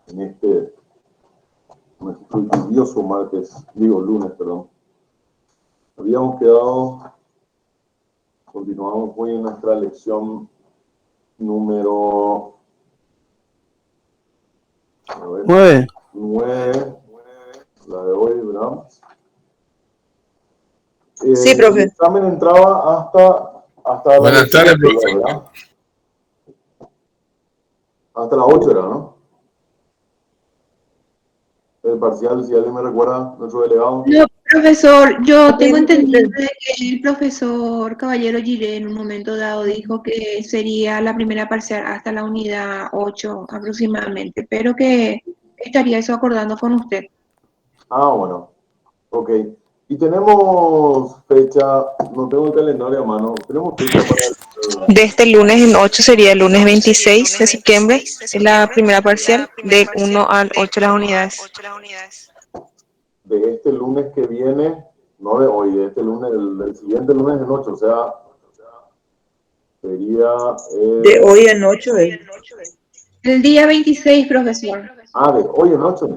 en este lluvioso lunes, perdón. Habíamos quedado, continuamos hoy en nuestra lección número 9, la de hoy, ¿verdad? Sí, profe. El examen entraba hasta la Buenas tardes, lección, profe. ¿verdad? Hasta las 8 era, ¿no? El parcial, si alguien me recuerda, nuestro delegado. No, profesor, yo tengo entendido de que el profesor Caballero Giré en un momento dado dijo que sería la primera parcial hasta la unidad 8 aproximadamente, pero que estaría eso acordando con usted. Ah, bueno, ok. Y tenemos fecha, no tengo el calendario a mano, tenemos fecha para De este lunes en 8 sería el lunes 26 de septiembre, es la primera parcial, del 1 al 8 las unidades. de este lunes que viene, no de hoy, de este lunes, del siguiente lunes en 8, o sea, sería De hoy en 8, El día 26, profesor. Ah, de hoy en 8.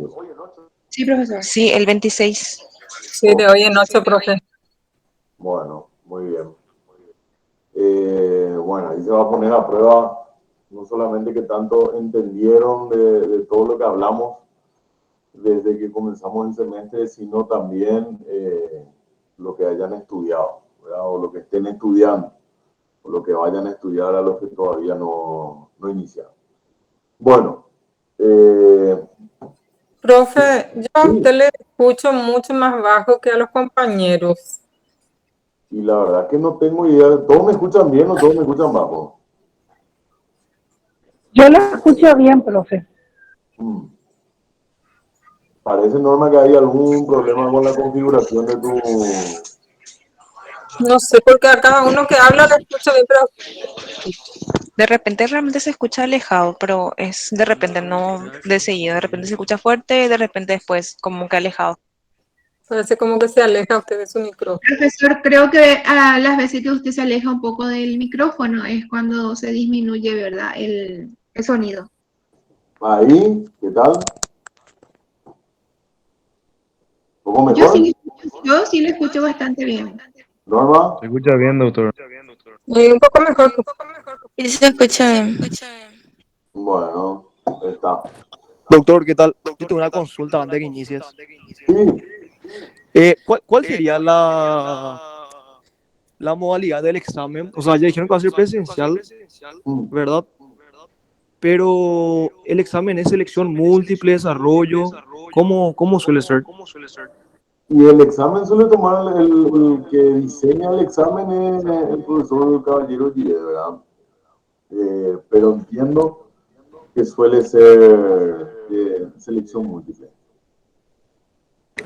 Sí, profesor. Sí, el 26. Sí, de hoy en 8, profe. Bueno, muy bien. Bueno, ahí se va a poner a prueba no solamente que tanto entendieron de todo lo que hablamos desde que comenzamos el semestre, sino también lo que hayan estudiado, ¿verdad? O lo que estén estudiando, o lo que vayan a estudiar a los que todavía no iniciaron. Bueno, Profe, yo a sí, usted le escucho mucho más bajo que a los compañeros. y la verdad que no tengo idea, ¿todos me escuchan bien o todos me escuchan bajo? Yo lo escucho bien, profe. Parece, Norma, que hay algún problema con la configuración de tu... No sé, porque a cada uno que habla le escucho bien, pero De repente realmente se escucha alejado, pero es de repente, no de seguido. De repente se escucha fuerte y de repente después como que alejado. parece como que se aleja usted de su micrófono. Profesor, creo que a las veces que usted se aleja un poco del micrófono es cuando se disminuye, ¿verdad? El sonido. Ahí, ¿qué tal? ¿Un poco mejor? Yo sí lo escucho bastante bien. ¿Norma? Se escucha bien, doctor. Y un poco mejor. Y se escucha bien. Bueno, está. Doctor, ¿qué tal? Yo tengo una consulta antes de que inicies. Sí, ¿Cuál sería la modalidad del examen? O sea, ya dijeron que va a ser presencial, ¿verdad? Pero el examen es selección múltiple, desarrollo. ¿Cómo suele ser? y el examen suele tomar, el que diseña el examen es el profesor Caballero Gire, ¿verdad? Pero entiendo que suele ser selección múltiple.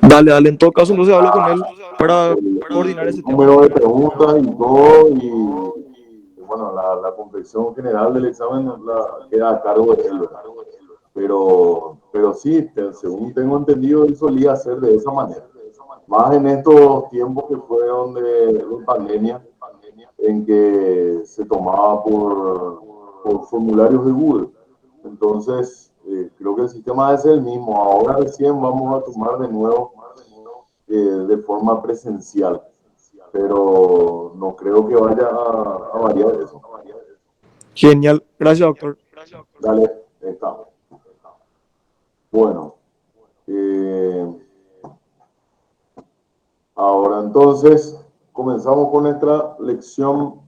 Dale, en todo caso, entonces hablo con él para coordinar El ese tema. número de preguntas y todo, y bueno, la confección general del examen queda a cargo de él, ¿verdad? Pero sí, según tengo entendido, él solía hacer de esa manera. Más en estos tiempos que fueron de pandemia, en que se tomaba por formularios de Google. Entonces, creo que el sistema es el mismo. Ahora recién vamos a tomar de nuevo de forma presencial, pero no creo que vaya a variar eso. Genial. Gracias, doctor. Dale, está. Bueno, ahora entonces comenzamos con nuestra lección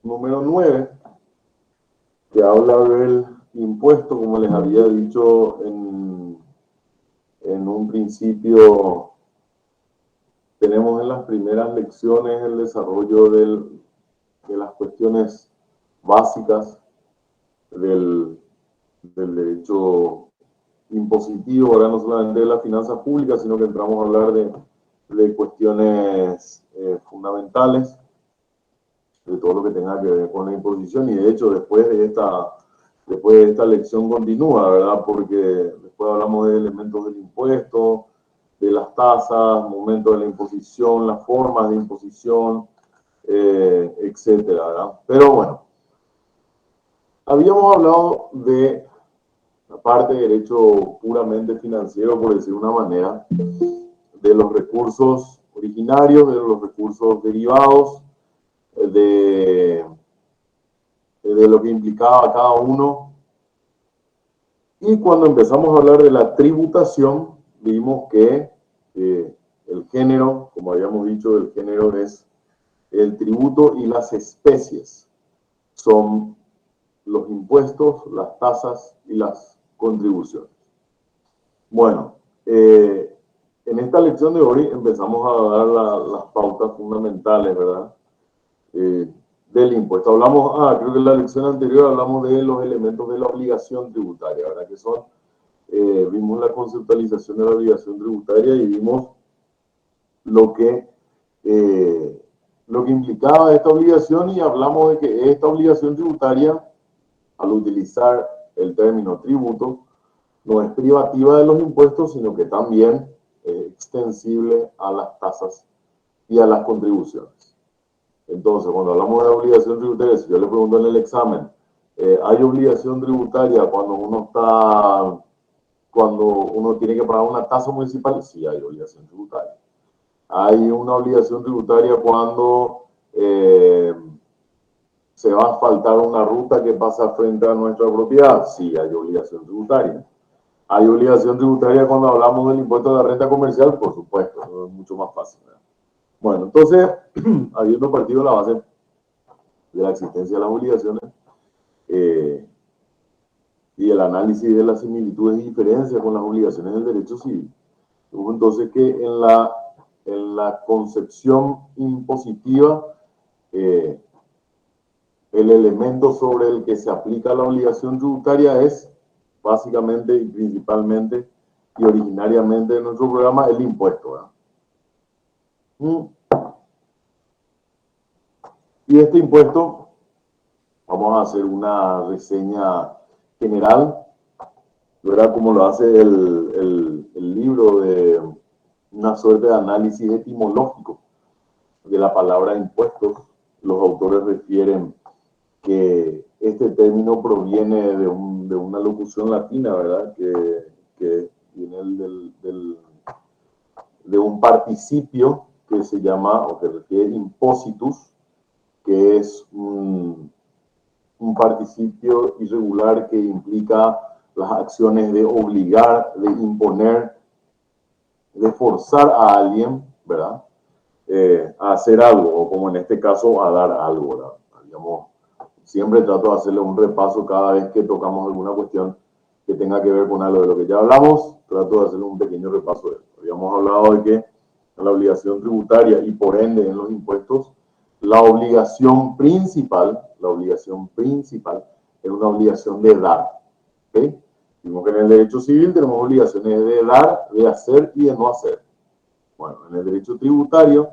número 9, que habla del impuesto, como les había dicho en un principio. Tenemos en las primeras lecciones el desarrollo de las cuestiones básicas del derecho impositivo, ahora no solamente de las finanzas públicas, sino que entramos a hablar de cuestiones fundamentales, de todo lo que tenga que ver con la imposición, y de hecho después de esta lección continúa, ¿verdad? Porque después hablamos de elementos del impuesto, de las tasas, momentos de la imposición, las formas de imposición, etcétera, ¿verdad? Pero bueno, habíamos hablado de aparte de derecho puramente financiero, por decir una manera, de los recursos originarios, de los recursos derivados, de lo que implicaba cada uno. Y cuando empezamos a hablar de la tributación, vimos que el género, como habíamos dicho, el género es el tributo y las especies. Son los impuestos, las tasas y las contribuciones. Bueno, en esta lección de hoy empezamos a dar las pautas fundamentales, ¿verdad? Del impuesto. Hablamos, creo que en la lección anterior hablamos de los elementos de la obligación tributaria, ¿verdad? Que son, vimos la conceptualización de la obligación tributaria y vimos lo que implicaba esta obligación, y hablamos de que esta obligación tributaria, al utilizar el término tributo, no es privativa de los impuestos, sino que también es extensible a las tasas y a las contribuciones. Entonces, cuando hablamos de obligación tributaria, si yo le pregunto en el examen, ¿hay obligación tributaria cuando uno tiene que pagar una tasa municipal? Sí, hay obligación tributaria. ¿Hay una obligación tributaria cuando se va a asfaltar una ruta que pasa frente a nuestra propiedad? Sí, hay obligación tributaria. ¿Hay obligación tributaria cuando hablamos del impuesto de la renta comercial? Por supuesto, es mucho más fácil, ¿verdad? Bueno, entonces, habiendo partido la base de la existencia de las obligaciones y el análisis de las similitudes y diferencias con las obligaciones del derecho civil, entonces que en la concepción impositiva, el elemento sobre el que se aplica la obligación tributaria es básicamente y principalmente y originariamente en nuestro programa el impuesto, ¿verdad? Y este impuesto, vamos a hacer una reseña general, ¿verdad? Como lo hace el libro, de una suerte de análisis etimológico de la palabra impuestos. Los autores refieren que este término proviene de una locución latina, ¿verdad? Que viene de un participio que se llama, o que refiere impositus, que es un participio irregular que implica las acciones de obligar, de imponer, de forzar a alguien, ¿verdad? A hacer algo, o como en este caso, a dar algo, ¿verdad? Digamos, siempre trato de hacerle un repaso cada vez que tocamos alguna cuestión que tenga que ver con algo de lo que ya hablamos, trato de hacerle un pequeño repaso de esto. Habíamos hablado de que la obligación tributaria y por ende en los impuestos, la obligación principal es una obligación de dar. ¿Okay? Vimos que en el derecho civil tenemos obligaciones de dar, de hacer y de no hacer. Bueno, en el derecho tributario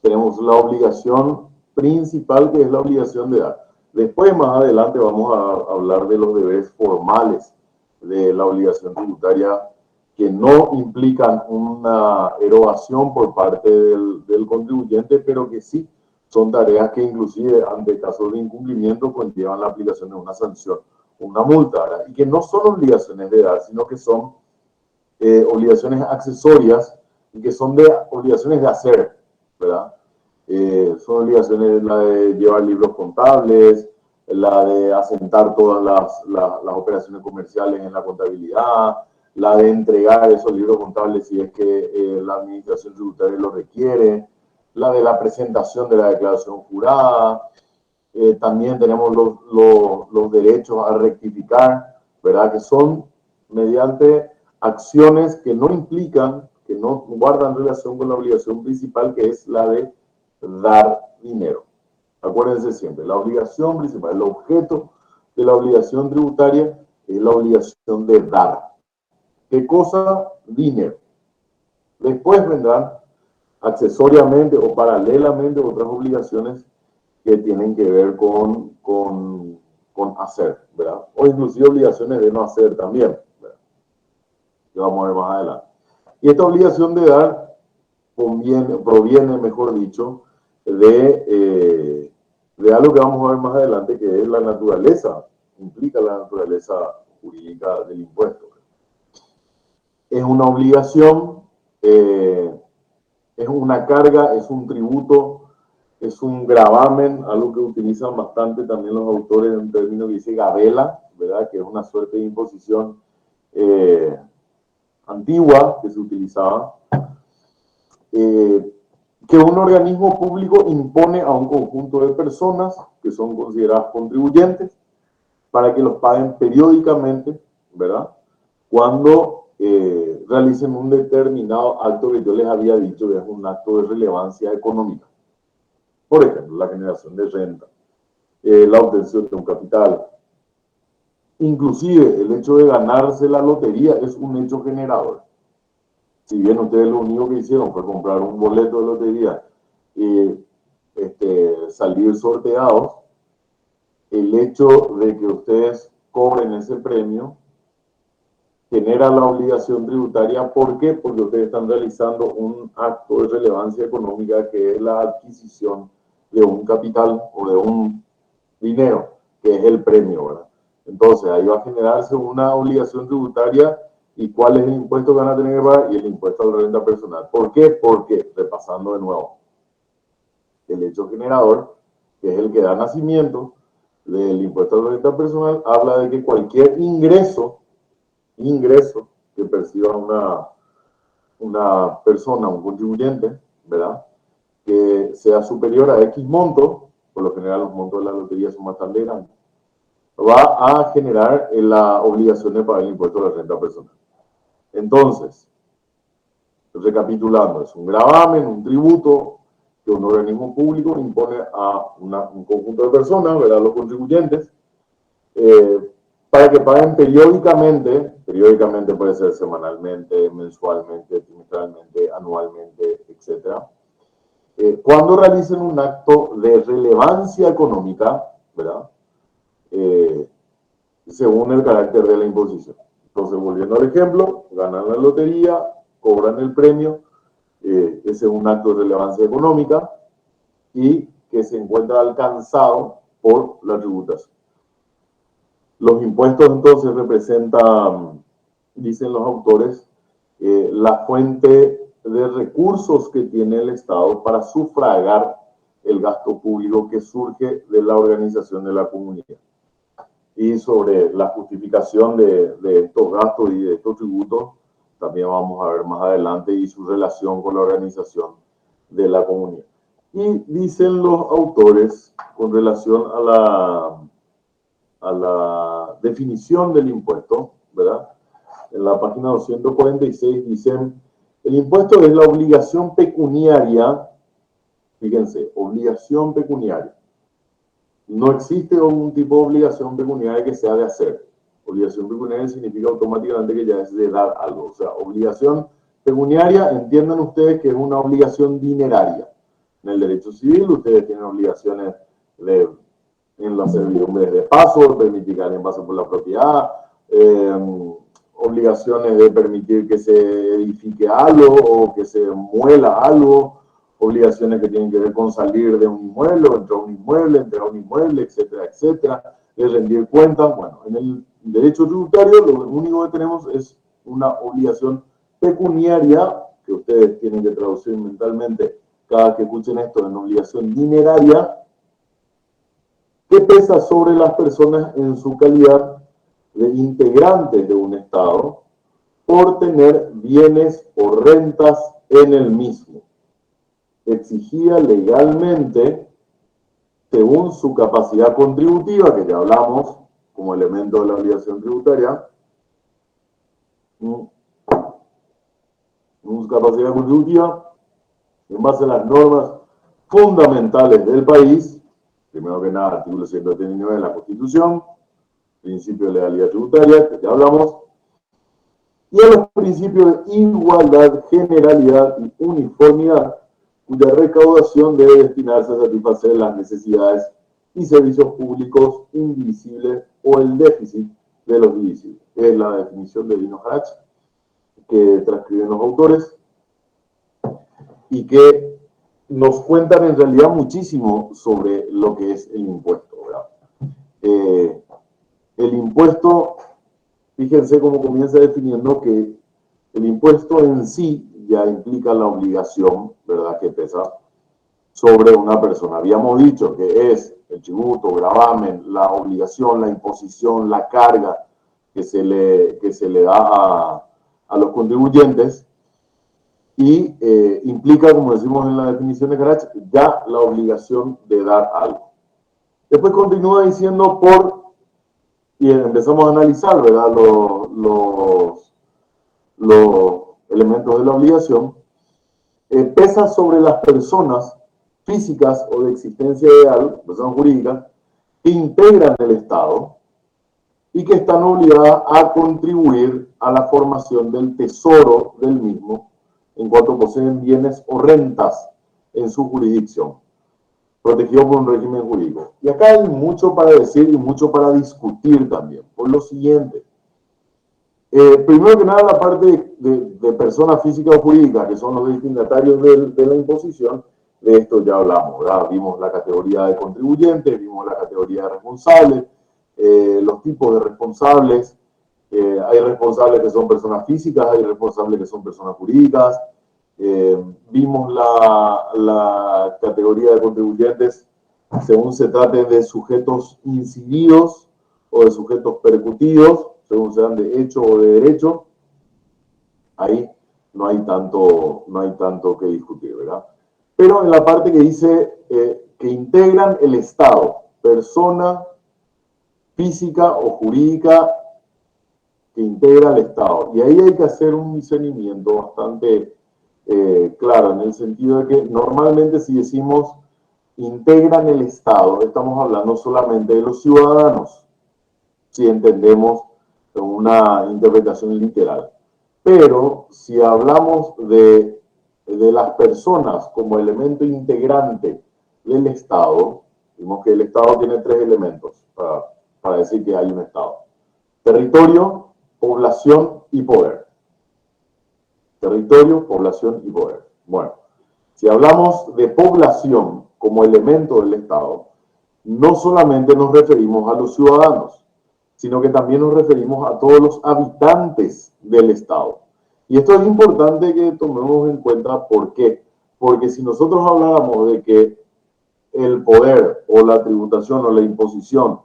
tenemos la obligación principal, que es la obligación de dar. Después, más adelante, vamos a hablar de los deberes formales de la obligación tributaria, que no implican una erogación por parte del contribuyente, pero que sí son tareas que inclusive ante casos de incumplimiento conllevan la aplicación de una sanción, una multa, ¿verdad? Y que no son obligaciones de dar, sino que son obligaciones accesorias y que son obligaciones de hacer, ¿verdad? Son obligaciones, la de llevar libros contables, la de asentar todas las operaciones comerciales en la contabilidad, la de entregar esos libros contables si es que la administración tributaria lo requiere, la de la presentación de la declaración jurada. También tenemos los derechos a rectificar, ¿verdad? Que son mediante acciones que no implican, que no guardan relación con la obligación principal, que es la de dar dinero. Acuérdense siempre, la obligación principal, el objeto de la obligación tributaria es la obligación de dar. ¿Qué cosa? Dinero. Después vendrán accesoriamente o paralelamente otras obligaciones que tienen que ver con hacer, ¿verdad? O inclusive obligaciones de no hacer también, ¿verdad? Que vamos a ver más adelante. Y esta obligación de dar proviene, mejor dicho, de algo que vamos a ver más adelante, que es la naturaleza, implica la naturaleza jurídica del impuesto. Es una obligación, es una carga, es un tributo, es un gravamen, algo que utilizan bastante también los autores, un término que dice gabela, ¿verdad? Que es una suerte de imposición antigua que se utilizaba, que un organismo público impone a un conjunto de personas que son consideradas contribuyentes para que los paguen periódicamente, ¿verdad? Cuando realicen un determinado acto que yo les había dicho que es un acto de relevancia económica. Por ejemplo, la generación de renta, la obtención de un capital. Inclusive, el hecho de ganarse la lotería es un hecho generador. Si bien ustedes lo único que hicieron fue comprar un boleto de lotería y salir sorteados, el hecho de que ustedes cobren ese premio genera la obligación tributaria. ¿Por qué? Porque ustedes están realizando un acto de relevancia económica que es la adquisición de un capital o de un dinero, que es el premio, ¿verdad? Entonces, ahí va a generarse una obligación tributaria. ¿Y cuál es el impuesto que van a tener que pagar? Y el impuesto a la renta personal. ¿Por qué? Porque, repasando de nuevo, el hecho generador, que es el que da nacimiento del impuesto a la renta personal, habla de que cualquier ingreso que perciba una persona, un contribuyente, ¿verdad? Que sea superior a X monto, por lo general los montos de la lotería son bastante grandes, va a generar la obligación de pagar el impuesto a la renta personal. Entonces, recapitulando, es un gravamen, un tributo que un organismo público impone a un conjunto de personas, ¿verdad? Los contribuyentes, para que paguen periódicamente puede ser semanalmente, mensualmente, trimestralmente, anualmente, etc. Cuando realicen un acto de relevancia económica, ¿verdad? Según el carácter de la imposición. Entonces, volviendo al ejemplo, ganan la lotería, cobran el premio, ese es un acto de relevancia económica y que se encuentra alcanzado por la tributación. Los impuestos entonces representan, dicen los autores, la fuente de recursos que tiene el Estado para sufragar el gasto público que surge de la organización de la comunidad. Y sobre la justificación de estos gastos y de estos tributos, también vamos a ver más adelante, y su relación con la organización de la comunidad. Y dicen los autores, con relación a la definición del impuesto, ¿verdad? En la página 246 dicen, el impuesto es la obligación pecuniaria, fíjense, obligación pecuniaria. No existe un tipo de obligación pecuniaria que sea de hacer. Obligación pecuniaria significa automáticamente que ya es de dar algo. O sea, obligación pecuniaria, entiendan ustedes que es una obligación dineraria. En el derecho civil ustedes tienen obligaciones en las servidumbres de paso, permitir que alguien pase por la propiedad, obligaciones de permitir que se edifique algo o que se muela algo, obligaciones que tienen que ver con salir de un inmueble o entrar a un inmueble, entrar a un inmueble, etcétera, etcétera, de rendir cuentas. Bueno, en el derecho tributario lo único que tenemos es una obligación pecuniaria, que ustedes tienen que traducir mentalmente cada que escuchen esto en obligación dineraria, que pesa sobre las personas en su calidad de integrantes de un Estado por tener bienes o rentas en el mismo, exigida legalmente según su capacidad contributiva, que ya hablamos como elemento de la obligación tributaria, su capacidad contributiva en base a las normas fundamentales del país, primero que nada, artículo 139 de la Constitución, principio de legalidad tributaria, que ya hablamos, y a los principios de igualdad, generalidad y uniformidad, cuya recaudación debe destinarse a satisfacer las necesidades y servicios públicos indivisibles o el déficit de los divisibles. Es la definición de Dino Harach, que transcriben los autores y que nos cuentan en realidad muchísimo sobre lo que es el impuesto, ¿verdad? El impuesto fíjense cómo comienza definiendo que el impuesto en sí ya implica la obligación, ¿verdad?, que pesa sobre una persona. Habíamos dicho que es el tributo, gravamen, la obligación, la imposición, la carga que se le da a los contribuyentes y implica, como decimos en la definición de Carach, ya la obligación de dar algo. Después continúa diciendo y empezamos a analizar, ¿verdad?, los elementos de la obligación. Pesa sobre las personas físicas o de existencia real, personas jurídicas, que integran el Estado y que están obligadas a contribuir a la formación del tesoro del mismo en cuanto poseen bienes o rentas en su jurisdicción, protegido por un régimen jurídico. Y acá hay mucho para decir y mucho para discutir también, por lo siguiente. Primero que nada, la parte de persona física o jurídica, que son los destinatarios de la imposición, de esto ya hablamos, ¿verdad? Vimos la categoría de contribuyentes, vimos la categoría de responsables, los tipos de responsables. Hay responsables que son personas físicas, hay responsables que son personas jurídicas. Vimos la categoría de contribuyentes según se trate de sujetos incididos o de sujetos percutidos, según sean de hecho o de derecho. Ahí no hay tanto que discutir, ¿verdad? Pero en la parte que dice que integran el Estado, persona física o jurídica que integra el Estado. Y ahí hay que hacer un discernimiento bastante claro, en el sentido de que normalmente si decimos integran el Estado, estamos hablando solamente de los ciudadanos, si entendemos una interpretación literal. Pero si hablamos de las personas como elemento integrante del Estado, vimos que el Estado tiene tres elementos para decir que hay un Estado: territorio, población y poder. Territorio, población y poder. Bueno, si hablamos de población como elemento del Estado, no solamente nos referimos a los ciudadanos, sino que también nos referimos a todos los habitantes del Estado. Y esto es importante que tomemos en cuenta. ¿Por qué? Porque si nosotros habláramos de que el poder o la tributación o la imposición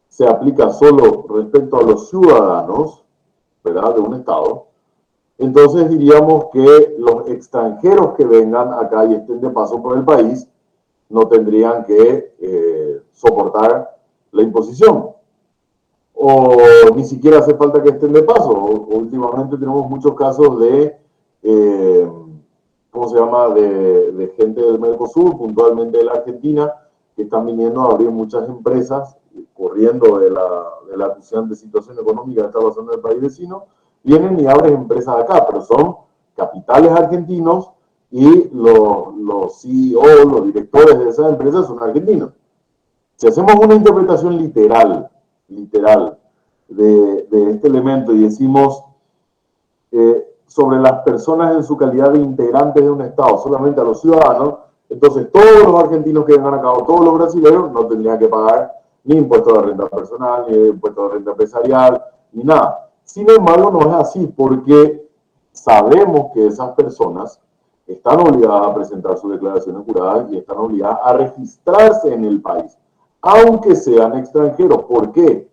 se aplica solo respecto a los ciudadanos, ¿verdad?, de un Estado, entonces diríamos que los extranjeros que vengan acá y estén de paso por el país no tendrían que soportar la imposición. O ni siquiera hace falta que estén de paso. Últimamente tenemos muchos casos de, ¿cómo se llama?, de gente del Mercosur, puntualmente de la Argentina, que están viniendo a abrir muchas empresas, corriendo de la acuciante situación económica que está pasando en el país vecino, vienen y abren empresas acá, pero son capitales argentinos y los CEO, los directores de esas empresas son argentinos. Si hacemos una interpretación literal de este elemento y decimos sobre las personas en su calidad de integrantes de un Estado, solamente a los ciudadanos, entonces todos los argentinos que vengan acá o todos los brasileños no tendrían que pagar ni impuesto de renta personal, ni impuesto de renta empresarial, ni nada. Sin embargo, no es así, porque sabemos que esas personas están obligadas a presentar sus declaraciones juradas y están obligadas a registrarse en el país, aunque sean extranjeros. ¿Por qué?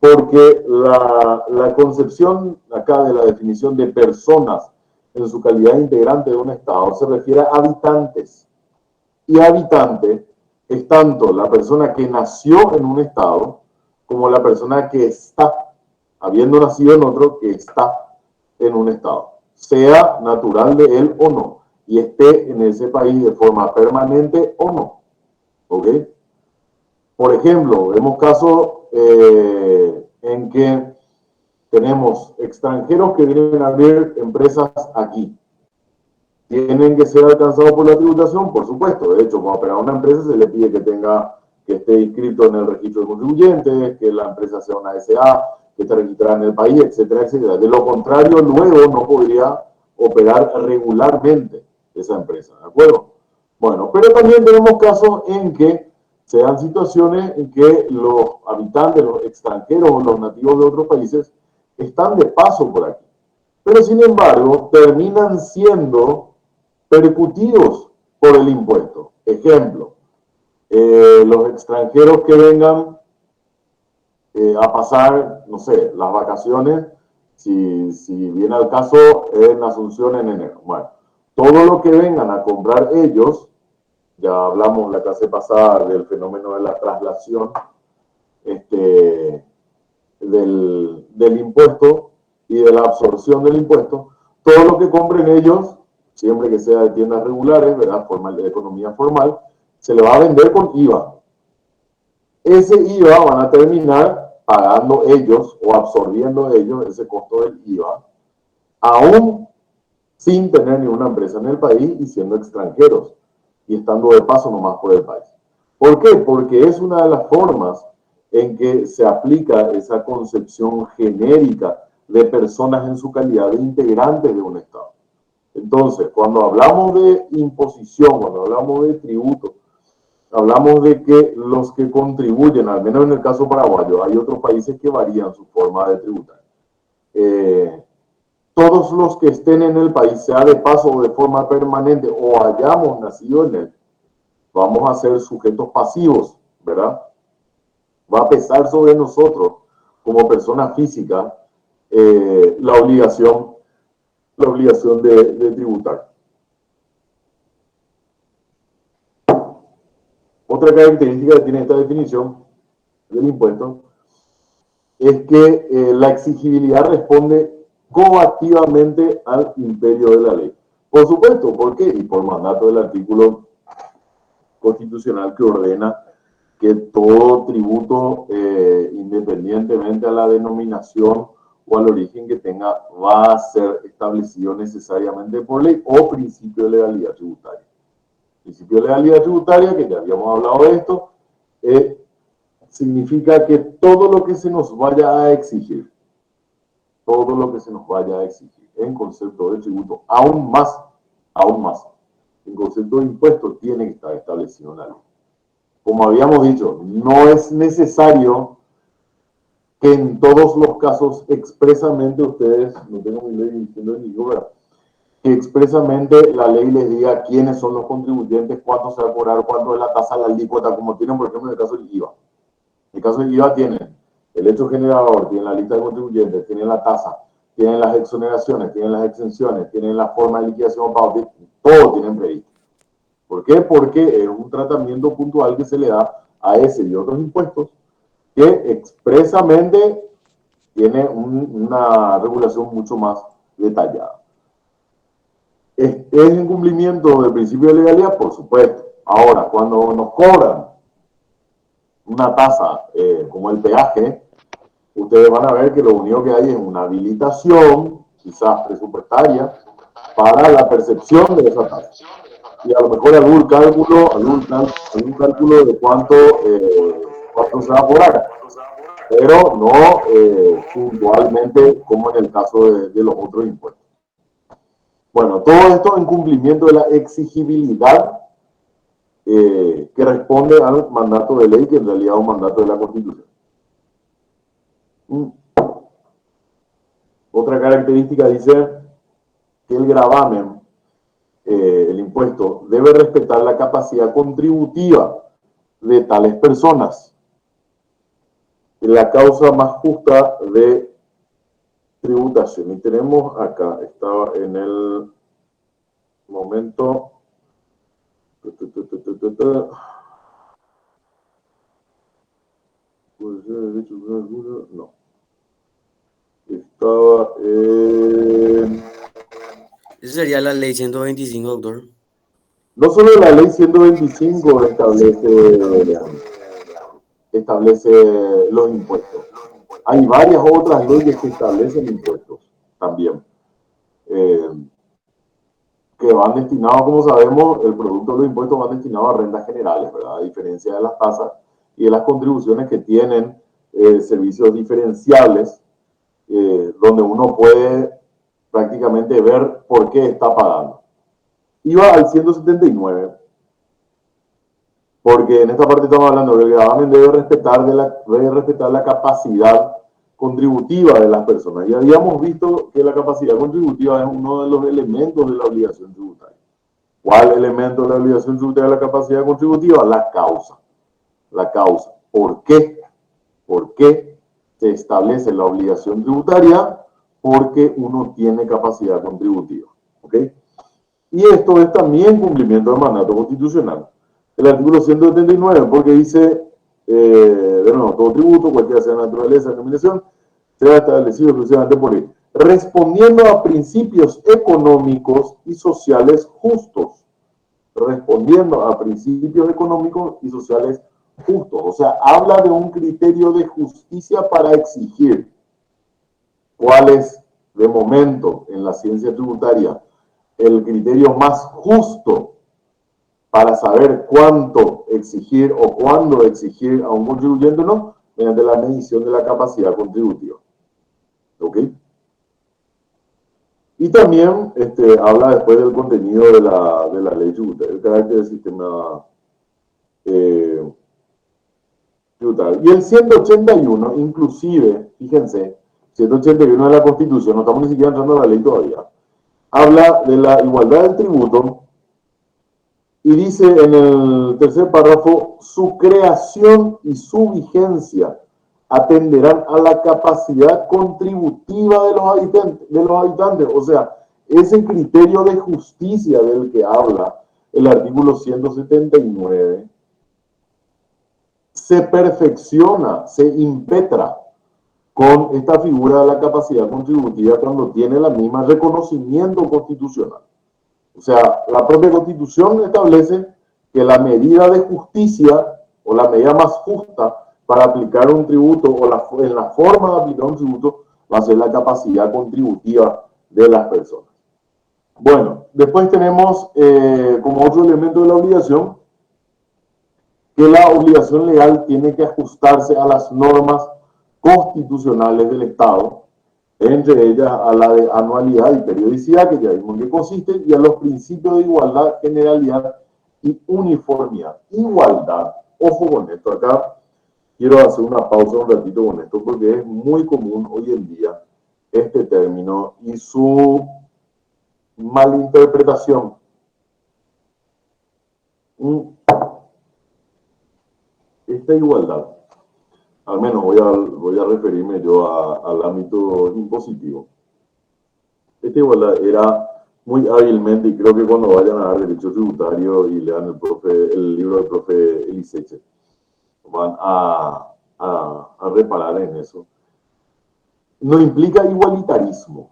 Porque la concepción acá de la definición de personas en su calidad de integrante de un Estado se refiere a habitantes. Y habitante es tanto la persona que nació en un Estado como la persona que está, habiendo nacido en otro, que está en un Estado, sea natural de él o no, y esté en ese país de forma permanente o no. ¿Ok? Por ejemplo, vemos casos en que tenemos extranjeros que vienen a abrir empresas aquí. ¿Tienen que ser alcanzados por la tributación? Por supuesto. De hecho, para operar una empresa se le pide que esté inscrito en el registro de contribuyentes, que la empresa sea una SA, que esté registrada en el país, etcétera, etcétera. De lo contrario, luego no podría operar regularmente esa empresa, ¿de acuerdo? Bueno, pero también tenemos casos en que se dan situaciones en que los habitantes, los extranjeros o los nativos de otros países están de paso por aquí. Pero sin embargo, terminan siendo percutidos por el impuesto. Ejemplo, los extranjeros que vengan a pasar, no sé, las vacaciones, si viene al caso, en Asunción en enero. Bueno, todo lo que vengan a comprar ellos, ya hablamos la clase pasada del fenómeno de la traslación del impuesto y de la absorción del impuesto, todo lo que compren ellos, siempre que sea de tiendas regulares, ¿verdad? De economía formal, se le va a vender con IVA. Ese IVA van a terminar pagando ellos o absorbiendo ellos ese costo del IVA, aún sin tener ninguna empresa en el país y siendo extranjeros y estando de paso nomás por el país. ¿Por qué? Porque es una de las formas en que se aplica esa concepción genérica de personas en su calidad de integrantes de un Estado. Entonces, cuando hablamos de imposición, cuando hablamos de tributo, hablamos de que los que contribuyen, al menos en el caso paraguayo, hay otros países que varían su forma de tributar. Todos los que estén en el país, sea de paso o de forma permanente, o hayamos nacido en él, vamos a ser sujetos pasivos, ¿verdad? Va a pesar sobre nosotros, como persona física, la obligación de tributar. Otra característica que tiene esta definición del impuesto es que la exigibilidad responde coactivamente al imperio de la ley. Por supuesto, ¿por qué? Y por mandato del artículo constitucional que ordena que todo tributo, independientemente a la denominación o al origen que tenga, va a ser establecido necesariamente por ley o principio de legalidad tributaria. Principio de legalidad tributaria, que ya habíamos hablado de esto, significa que todo lo que se nos vaya a exigir, en concepto de tributo, aún más, en concepto de impuesto, tiene que estar establecido en la ley. Como habíamos dicho, no es necesario que en todos los casos expresamente ustedes, no tengo mi ley diciendo en ningún lugar, que expresamente la ley les diga quiénes son los contribuyentes, cuánto se va a cobrar, cuánto es la tasa, la alícuota, como tienen, por ejemplo, en el caso del IVA. En el caso del IVA tienen el hecho generador, tienen la lista de contribuyentes, tienen la tasa, tienen las exoneraciones, tienen las exenciones, tienen la forma de liquidación o pago, todo tienen previsto. ¿Por qué? Porque es un tratamiento puntual que se le da a ese y otros impuestos que expresamente tiene una regulación mucho más detallada. ¿Es en cumplimiento del principio de legalidad? Por supuesto. Ahora, cuando nos cobran una tasa como el peaje, ustedes van a ver que lo único que hay es una habilitación, quizás presupuestaria, para la percepción de esa tasa. Y a lo mejor algún cálculo de cuánto se va a cobrar, pero no puntualmente como en el caso de los otros impuestos. Bueno, todo esto en cumplimiento de la exigibilidad que responde al mandato de ley, que en realidad es un mandato de la Constitución. Otra característica dice que el gravamen, el impuesto, debe respetar la capacidad contributiva de tales personas. La causa más justa de tributación. Y tenemos acá, estaba en el momento... No. Estaba en... Esa sería la ley 125, doctor. No solo la ley 125 establece los impuestos. Hay varias otras leyes que establecen impuestos también. Que van destinados, como sabemos, el producto de los impuestos van destinados a rentas generales, ¿verdad? A diferencia de las tasas y de las contribuciones que tienen servicios diferenciables, donde uno puede prácticamente ver por qué está pagando. IVA al 179, porque en esta parte estamos hablando de que el gravamen debe respetar la capacidad contributiva de las personas. Ya habíamos visto que la capacidad contributiva es uno de los elementos de la obligación tributaria. ¿Cuál elemento de la obligación tributaria de la capacidad contributiva? La causa. La causa. ¿Por qué? ¿Por qué se establece la obligación tributaria? Porque uno tiene capacidad contributiva. ¿Ok? Y esto es también cumplimiento del mandato constitucional. El artículo 179, porque dice, de nuevo, todo tributo, cualquiera sea la naturaleza de denominación, será establecido exclusivamente por ley, respondiendo a principios económicos y sociales justos. Respondiendo a principios económicos y sociales justos. O sea, habla de un criterio de justicia para exigir. ¿Cuál es, de momento, en la ciencia tributaria, el criterio más justo para saber cuánto exigir o cuándo exigir a un contribuyente o no? Mediante la medición de la capacidad contributiva. ¿Ok? Y también habla después del contenido de la ley tributaria, el carácter del sistema tributario. Y el 181, inclusive, fíjense, 181 de la Constitución, no estamos ni siquiera entrando a la ley todavía, habla de la igualdad del tributo y dice en el tercer párrafo, su creación y su vigencia atenderán a la capacidad contributiva de los habitantes. O sea, ese criterio de justicia del que habla el artículo 179 se perfecciona, se impetra con esta figura de la capacidad contributiva cuando tiene la misma reconocimiento constitucional. O sea, la propia Constitución establece que la medida de justicia o la medida más justa para aplicar un tributo o en la forma de aplicar un tributo va a ser la capacidad contributiva de las personas. Bueno, después tenemos como otro elemento de la obligación que la obligación legal tiene que ajustarse a las normas constitucionales del Estado, entre ellas a la de anualidad y periodicidad, que ya vimos en qué consiste, y a los principios de igualdad, generalidad y uniformidad. Igualdad, ojo con esto, acá quiero hacer una pausa un ratito con esto, porque es muy común hoy en día este término y su malinterpretación. Esta igualdad, al menos voy a referirme yo al ámbito impositivo. Esta igualdad era muy hábilmente, y creo que cuando vayan a dar derecho tributario y lean el libro del profe Eliseche, van a reparar en eso. No implica igualitarismo.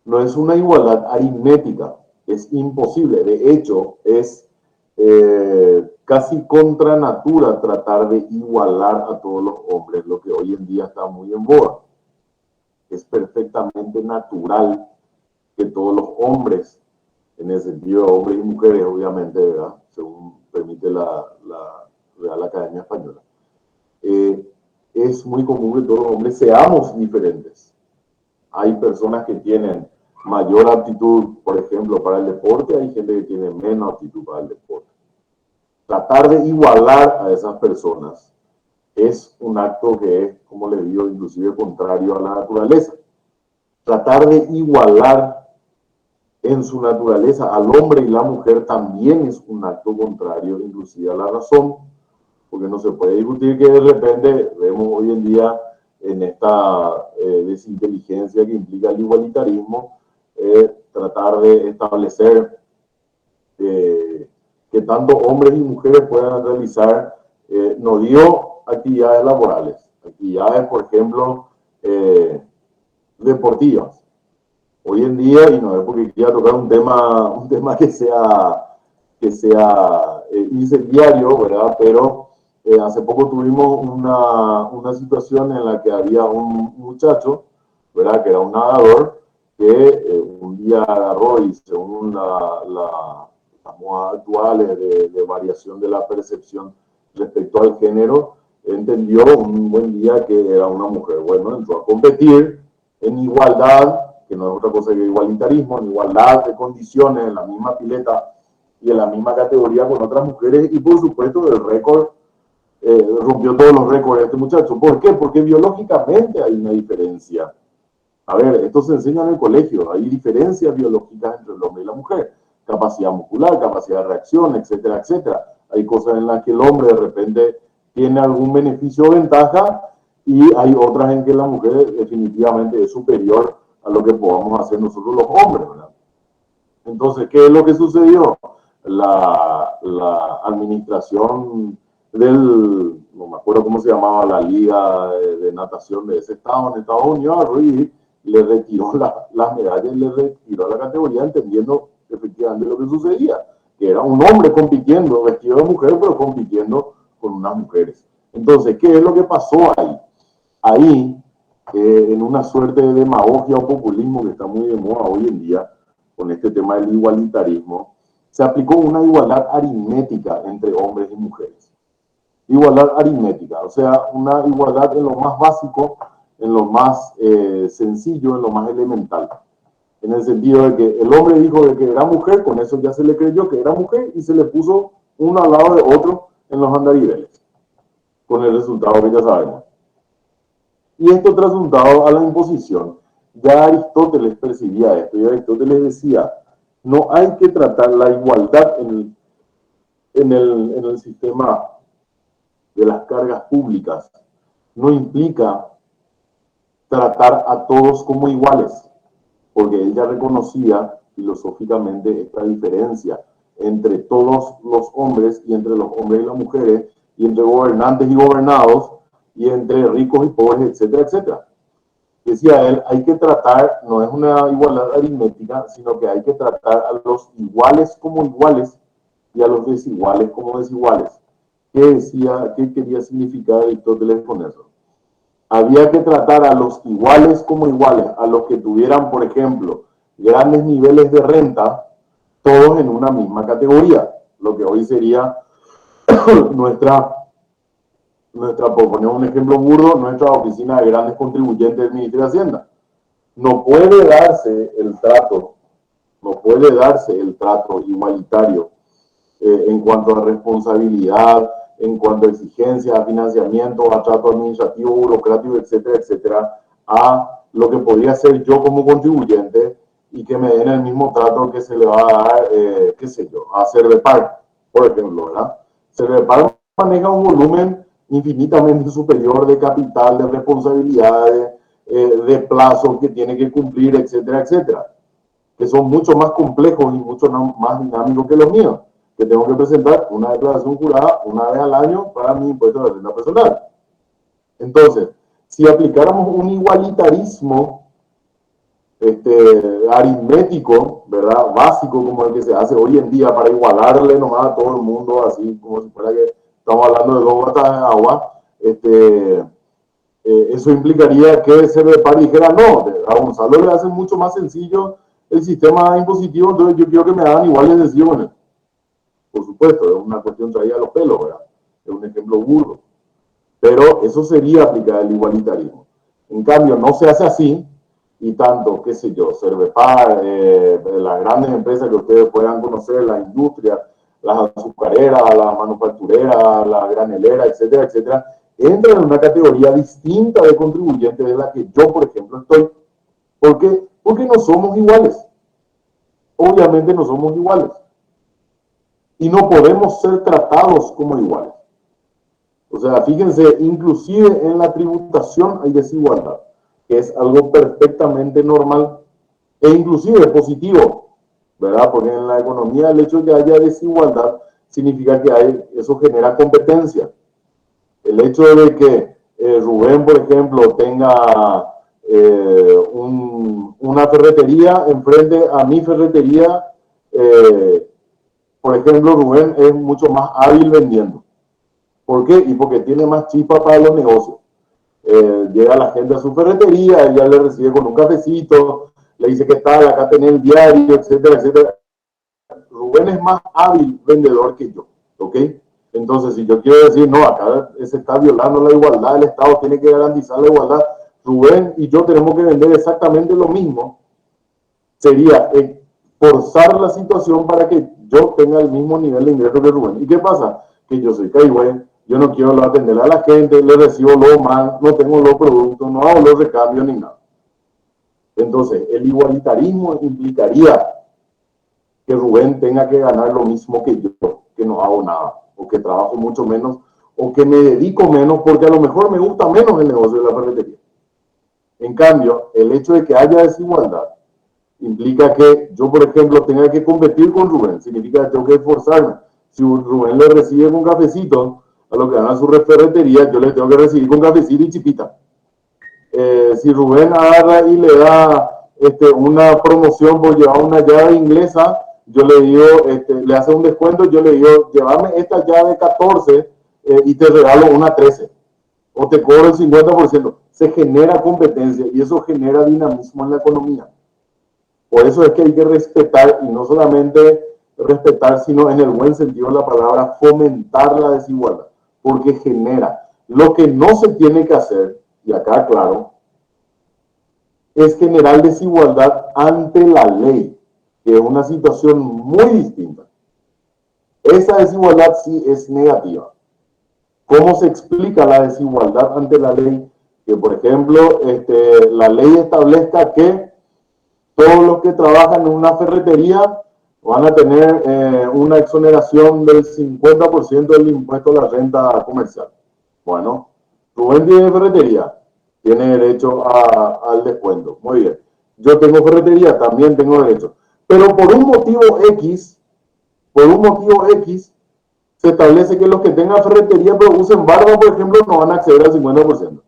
No es una igualdad aritmética. Es imposible. De hecho, es casi contra natura tratar de igualar a todos los hombres, lo que hoy en día está muy en boga. Es perfectamente natural que todos los hombres, en el sentido de hombres y mujeres, obviamente, ¿verdad?, según permite la Real Academia Española, es muy común que todos los hombres seamos diferentes. Hay personas que tienen mayor aptitud, por ejemplo, para el deporte, hay gente que tiene menos aptitud para el deporte. Tratar de igualar a esas personas es un acto que es, como les digo, inclusive contrario a la naturaleza. Tratar de igualar en su naturaleza al hombre y la mujer también es un acto contrario, inclusive a la razón, porque no se puede discutir que de repente vemos hoy en día en esta desinteligencia que implica el igualitarismo, tratar de establecer que tanto hombres y mujeres puedan realizar, no digo actividades laborales, actividades, por ejemplo, deportivas. Hoy en día, y no es porque quiera tocar un tema que sea incendiario, ¿verdad? Pero hace poco tuvimos una situación en la que había un muchacho, ¿verdad?, que era un nadador, que un día agarró y según las modas actuales de variación de la percepción respecto al género, entendió un buen día que era una mujer. Bueno, entró a competir en igualdad, que no es otra cosa que igualitarismo, en igualdad de condiciones, en la misma pileta y en la misma categoría con otras mujeres, y por supuesto el récord rompió todos los récords este muchacho. ¿Por qué? Porque biológicamente hay una diferencia. A ver, esto se enseña en el colegio. Hay diferencias biológicas entre el hombre y la mujer. Capacidad muscular, capacidad de reacción, etcétera, etcétera. Hay cosas en las que el hombre de repente tiene algún beneficio o ventaja y hay otras en que la mujer definitivamente es superior a lo que podamos hacer nosotros los hombres, ¿verdad? Entonces, ¿qué es lo que sucedió? La administración no me acuerdo cómo se llamaba, la liga de natación de ese estado en Estados Unidos, y le retiró las medallas y le retiró la categoría, entendiendo efectivamente lo que sucedía, que era un hombre compitiendo, vestido de mujer, pero compitiendo con unas mujeres. Entonces, ¿qué es lo que pasó ahí? Ahí, en una suerte de demagogia o populismo que está muy de moda hoy en día, con este tema del igualitarismo, se aplicó una igualdad aritmética entre hombres y mujeres. Igualdad aritmética, o sea, una igualdad en lo más básico, en lo más sencillo, en lo más elemental. En el sentido de que el hombre dijo de que era mujer, con eso ya se le creyó que era mujer y se le puso uno al lado de otro en los andariveles, con el resultado que ya sabemos. Y esto trasunto a la imposición. Ya Aristóteles percibía esto, y Aristóteles decía, no hay que tratar la igualdad en el sistema de las cargas públicas, no implica tratar a todos como iguales, porque ella reconocía filosóficamente esta diferencia entre todos los hombres y entre los hombres y las mujeres, y entre gobernantes y gobernados, y entre ricos y pobres, etcétera, etcétera. Decía él, hay que tratar, no es una igualdad aritmética, sino que hay que tratar a los iguales como iguales y a los desiguales como desiguales. ¿Qué quería significar Aristóteles con eso? Había que tratar a los iguales como iguales, a los que tuvieran, por ejemplo, grandes niveles de renta, todos en una misma categoría, lo que hoy sería por poner un ejemplo burdo, nuestra oficina de grandes contribuyentes del Ministerio de Hacienda. No puede darse el trato igualitario en cuanto a responsabilidad, en cuanto a exigencia, a financiamiento, a trato administrativo, burocrático, etcétera, etcétera, a lo que podría ser yo como contribuyente y que me den el mismo trato que se le va a dar, qué sé yo, a Cervepar, por ejemplo, ¿verdad? Cervepar maneja un volumen infinitamente superior de capital, de responsabilidades, de plazos que tiene que cumplir, etcétera, etcétera, que son mucho más complejos y mucho más dinámicos que los míos, que tengo que presentar una declaración jurada una vez al año para mi impuesto de renta personal. Entonces, si aplicáramos un igualitarismo aritmético, ¿verdad? Básico, como el que se hace hoy en día para igualarle nomás a todo el mundo, así como si fuera que estamos hablando de 2 gotas de agua, eso implicaría que Cervepar dijera, no, a Gonzalo le hace mucho más sencillo el sistema impositivo, entonces yo quiero que me hagan iguales de sí con él. Por supuesto, es una cuestión traída a los pelos, ¿verdad? Es un ejemplo burdo. Pero eso sería aplicar el igualitarismo. En cambio, no se hace así, y tanto, qué sé yo, Cervepar, las grandes empresas que ustedes puedan conocer, la industria, las azucareras, las manufactureras, las graneleras, etcétera, etcétera, entran en una categoría distinta de contribuyentes de la que yo, por ejemplo, estoy. ¿Por qué? Porque no somos iguales. Obviamente no somos iguales. Y no podemos ser tratados como iguales. O sea, fíjense, inclusive en la tributación hay desigualdad, que es algo perfectamente normal e inclusive positivo, ¿verdad? Porque en la economía el hecho de que haya desigualdad significa que eso genera competencia. El hecho de que Rubén, por ejemplo, tenga una ferretería enfrente a mi ferretería, por ejemplo, Rubén es mucho más hábil vendiendo. ¿Por qué? Y porque tiene más chispa para los negocios. Llega la gente a su ferretería, ella le recibe con un cafecito, le dice que está, acá tenés el diario, etcétera, etcétera. Rubén es más hábil vendedor que yo, ¿ok? Entonces, si yo quiero decir, no, acá se está violando la igualdad, el Estado tiene que garantizar la igualdad, Rubén y yo tenemos que vender exactamente lo mismo, sería forzar la situación para que yo tenga el mismo nivel de ingreso que Rubén. ¿Y qué pasa? Que yo soy caigüe, yo no quiero atender a la gente, le recibo lo mal, no tengo los productos, no hago los recambios ni nada. Entonces, el igualitarismo implicaría que Rubén tenga que ganar lo mismo que yo, que no hago nada, o que trabajo mucho menos, o que me dedico menos, porque a lo mejor me gusta menos el negocio de la ferretería. En cambio, el hecho de que haya desigualdad implica que yo, por ejemplo, tenga que competir con Rubén, significa que tengo que esforzarme. Si Rubén le recibe con cafecito a lo que gana su ferretería, yo le tengo que recibir con cafecito y chipita. Si Rubén agarra y le da una promoción por llevar una llave inglesa, yo le digo, le hace un descuento, yo le digo, llévame esta llave 14 y te regalo una 13, o te cobro el 50%. Se genera competencia y eso genera dinamismo en la economía. Por eso es que hay que respetar, y no solamente respetar, sino en el buen sentido de la palabra, fomentar la desigualdad, porque genera. Lo que no se tiene que hacer, y acá claro, es generar desigualdad ante la ley, que es una situación muy distinta. Esa desigualdad sí es negativa. ¿Cómo se explica la desigualdad ante la ley? Que, por ejemplo, la ley establezca que todos los que trabajan en una ferretería van a tener una exoneración del 50% del impuesto a la renta comercial. Bueno, Rubén tiene ferretería, tiene derecho al descuento. Muy bien. Yo tengo ferretería, también tengo derecho. Pero por un motivo X, se establece que los que tengan ferretería pero usen barba, por ejemplo, no van a acceder al 50%.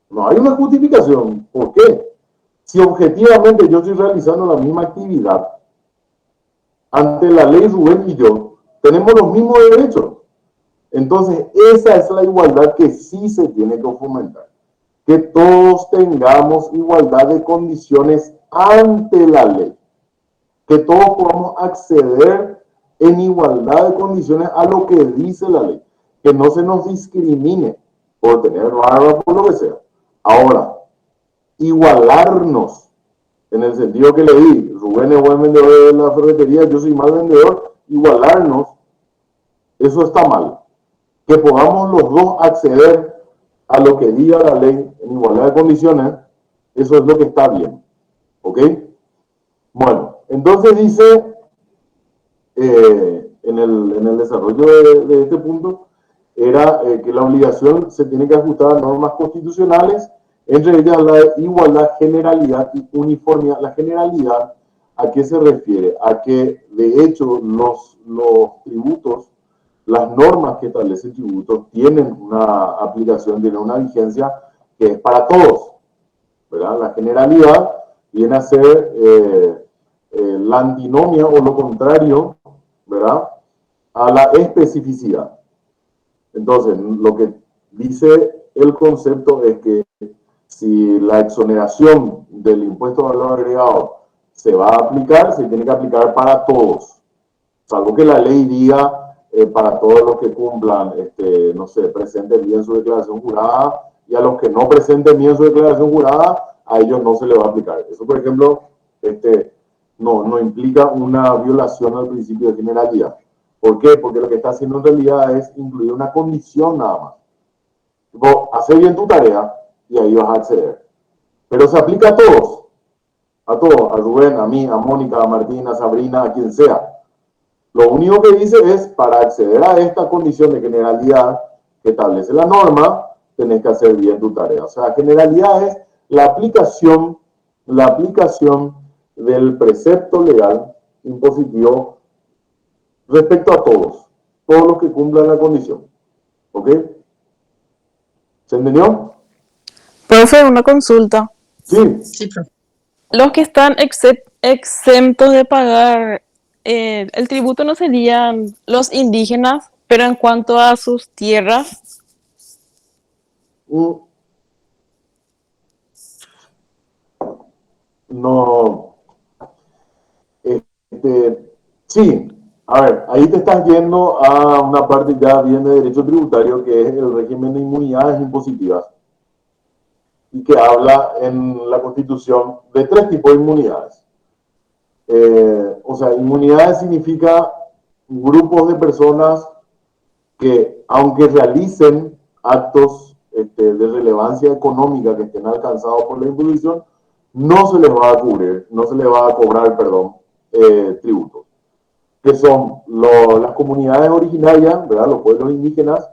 No hay una justificación. ¿Por qué? Si objetivamente yo estoy realizando la misma actividad, ante la ley Rubén y yo tenemos los mismos derechos. Entonces, esa es la igualdad que sí se tiene que fomentar. Que todos tengamos igualdad de condiciones ante la ley. Que todos podamos acceder en igualdad de condiciones a lo que dice la ley. Que no se nos discrimine por tener barba, por lo que sea. Ahora, igualarnos, en el sentido que le di, Rubén es buen vendedor de la ferretería, yo soy mal vendedor, igualarnos, eso está mal. Que podamos los dos acceder a lo que diga la ley en igualdad de condiciones, eso es lo que está bien. ¿Ok? Bueno, entonces dice, en el desarrollo de este punto, era que la obligación se tiene que ajustar a normas constitucionales, entre ellas la igualdad, generalidad y uniformidad. La generalidad, ¿a qué se refiere? A que, de hecho, los tributos, las normas que establecen tributos tienen una aplicación, tienen una vigencia que es para todos, ¿verdad? La generalidad viene a ser la antinomia o lo contrario, ¿verdad?, a la especificidad. Entonces, lo que dice el concepto es que si la exoneración del impuesto de valor agregado se va a aplicar, se tiene que aplicar para todos, salvo que la ley diga para todos los que cumplan, no sé, presenten bien su declaración jurada, y a los que no presenten bien su declaración jurada, a ellos no se le va a aplicar. Eso, por ejemplo, no implica una violación al principio de generalidad. ¿Por qué? Porque lo que está haciendo en realidad es incluir una condición nada más. Vos haces bien tu tarea y ahí vas a acceder. Pero se aplica a todos, a Rubén, a mí, a Mónica, a Martín, a Sabrina, a quien sea. Lo único que dice es, para acceder a esta condición de generalidad que establece la norma, tenés que hacer bien tu tarea. O sea, generalidad es la aplicación del precepto legal impositivo respecto a todos los que cumplan la condición. ¿Ok? ¿Se entendió? Profe, una consulta. Sí. Sí, profe. Los que están exentos de pagar el tributo no serían los indígenas, pero en cuanto a sus tierras. No. Sí. A ver, ahí te estás yendo a una parte ya bien de derecho tributario, que es el régimen de inmunidades impositivas, y que habla en la Constitución de 3 tipos de inmunidades. O sea, inmunidades significa grupos de personas que aunque realicen actos de relevancia económica que estén alcanzados por la imposición, no se les va a cubrir, no se les va a cobrar, perdón, tributos, que son las comunidades originarias, ¿verdad? Los pueblos indígenas,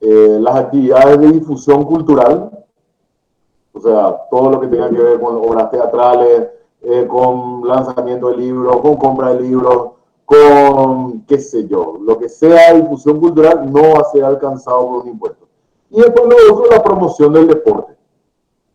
las actividades de difusión cultural, o sea, todo lo que tenga que ver con obras teatrales, con lanzamiento de libros, con compra de libros, con qué sé yo, lo que sea difusión cultural no va a ser alcanzado por un impuesto. Y después lo otro, la promoción del deporte.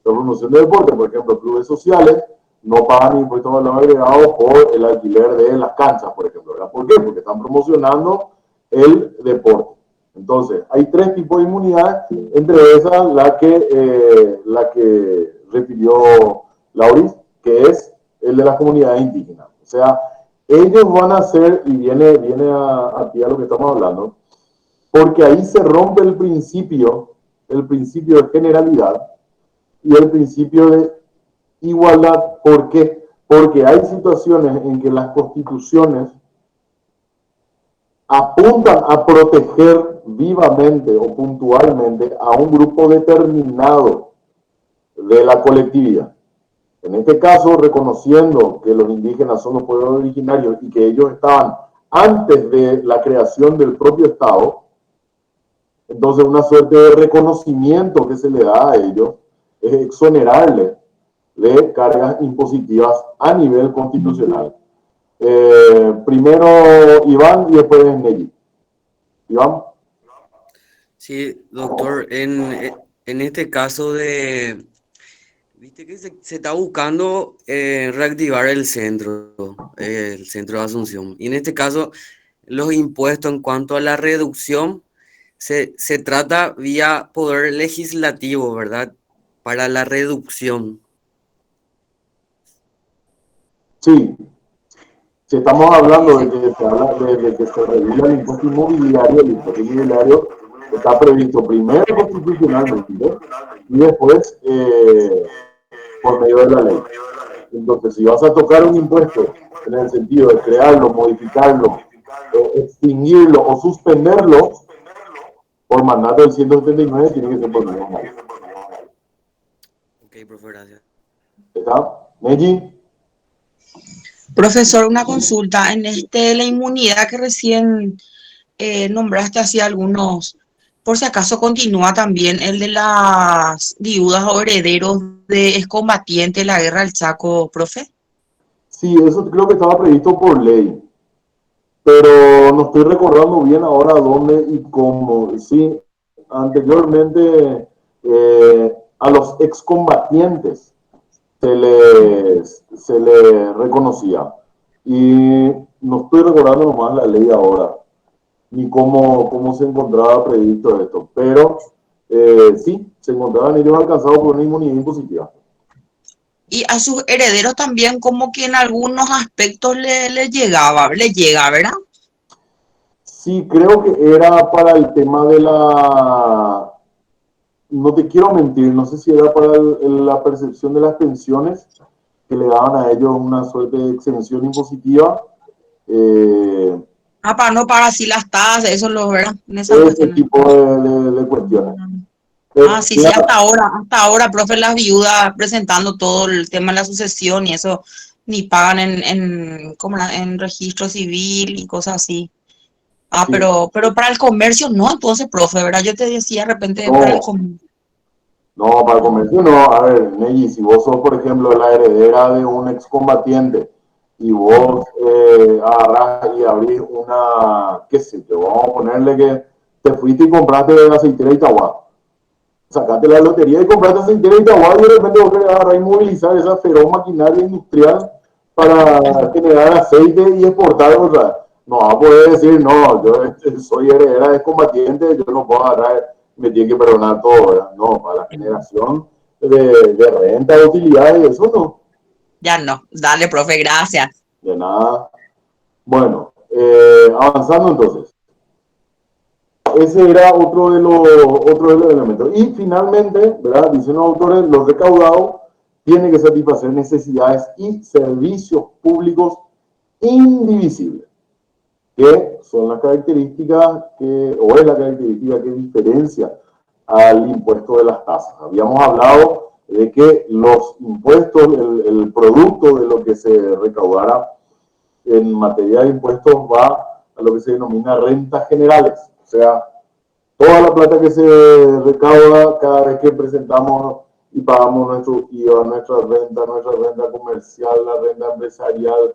La promoción del deporte, por ejemplo, clubes sociales no pagan impuestos de valor agregado por el alquiler de las canchas, por ejemplo, ¿verdad? ¿Por qué? Porque están promocionando el deporte. Entonces, hay tres tipos de inmunidades, entre esas la que refirió Lauris, que es el de las comunidades indígenas. O sea, ellos van a hacer, y viene aquí a lo que estamos hablando, porque ahí se rompe el principio de generalidad y el principio de igualdad. ¿Por qué? Porque hay situaciones en que las constituciones apuntan a proteger vivamente o puntualmente a un grupo determinado de la colectividad. En este caso, reconociendo que los indígenas son los pueblos originarios y que ellos estaban antes de la creación del propio Estado, entonces una suerte de reconocimiento que se le da a ellos es exonerarle de cargas impositivas a nivel constitucional. Primero Iván y después Nelly. Iván. Sí, doctor, en este caso viste que se está buscando reactivar el centro de Asunción. Y en este caso, los impuestos en cuanto a la reducción se trata vía poder legislativo, ¿verdad? Para la reducción. Sí, si estamos hablando de que se regula el impuesto inmobiliario está previsto primero constitucionalmente y después por medio de la ley. Entonces, si vas a tocar un impuesto en el sentido de crearlo, modificarlo, extinguirlo o suspenderlo, por mandato del 179 tiene que ser por medio de la ley. Ok, profe, gracias. ¿Está? Neji. Profesor, una consulta. En la inmunidad que recién nombraste hacia algunos, por si acaso continúa también el de las viudas o herederos de excombatientes de la guerra del Chaco, profe. Sí, eso creo que estaba previsto por ley, pero no estoy recordando bien ahora dónde y cómo. Sí, anteriormente a los excombatientes se les reconocía. Y no estoy recordando nomás la ley ahora, ni cómo se encontraba previsto esto, pero sí, se encontraban ellos alcanzados por una inmunidad impositiva. Y a sus herederos también como que en algunos aspectos le llega, ¿verdad? Sí, creo que era para el tema de la... No te quiero mentir, no sé si era para la percepción de las pensiones, que le daban a ellos una suerte de exención impositiva. Para no pagar así las tasas, eso lo verán en esa Ese cuestión. tipo de cuestiones. Sí, hasta ahora, profe, las viudas presentando todo el tema de la sucesión y eso, ni pagan en registro civil y cosas así. Sí. Pero para el comercio no, entonces, profe, ¿verdad? Yo te decía de repente No. para el comercio. No, para el comercio no. A ver, Nelly, si vos sos, por ejemplo, la heredera de un excombatiente y vos agarrás y abrís una, qué sé yo, vamos a ponerle que te fuiste y compraste la aceitera Itagua. Sacaste la lotería y compraste aceitera Itagua y de repente vos querés agarrar y movilizar esa feroz maquinaria industrial para generar aceite y exportar otra. No vas a poder decir, no, yo soy heredera de excombatiente, yo no puedo agarrar, me tiene que perdonar todo, ¿verdad? No, para la generación de renta, de utilidades, eso no. Ya no. Dale, profe, gracias. De nada. Bueno, avanzando entonces. Ese era otro de los elementos. Y finalmente, ¿verdad? Dicen los autores, los recaudados tienen que satisfacer necesidades y servicios públicos indivisibles. que son las características o es la característica que diferencia al impuesto de las tasas. Habíamos hablado de que los impuestos, el producto de lo que se recaudara en materia de impuestos va a lo que se denomina rentas generales, o sea, toda la plata que se recauda cada vez que presentamos y pagamos nuestro IVA, nuestra renta comercial, la renta empresarial,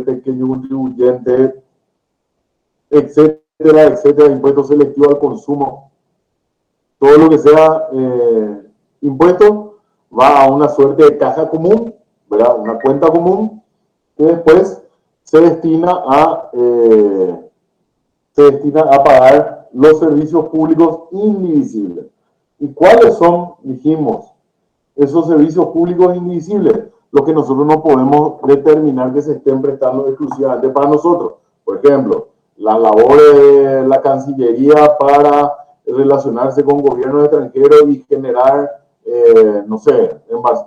pequeño contribuyente, etcétera, etcétera, impuestos selectivos al consumo, todo lo que sea impuesto va a una suerte de caja común, ¿verdad? Una cuenta común que después se destina a pagar los servicios públicos indivisibles. ¿Y cuáles son, dijimos, esos servicios públicos indivisibles? Los que nosotros no podemos determinar que se estén prestando exclusivamente para nosotros. Por ejemplo, las labores de la Cancillería para relacionarse con gobiernos extranjeros y generar, no sé,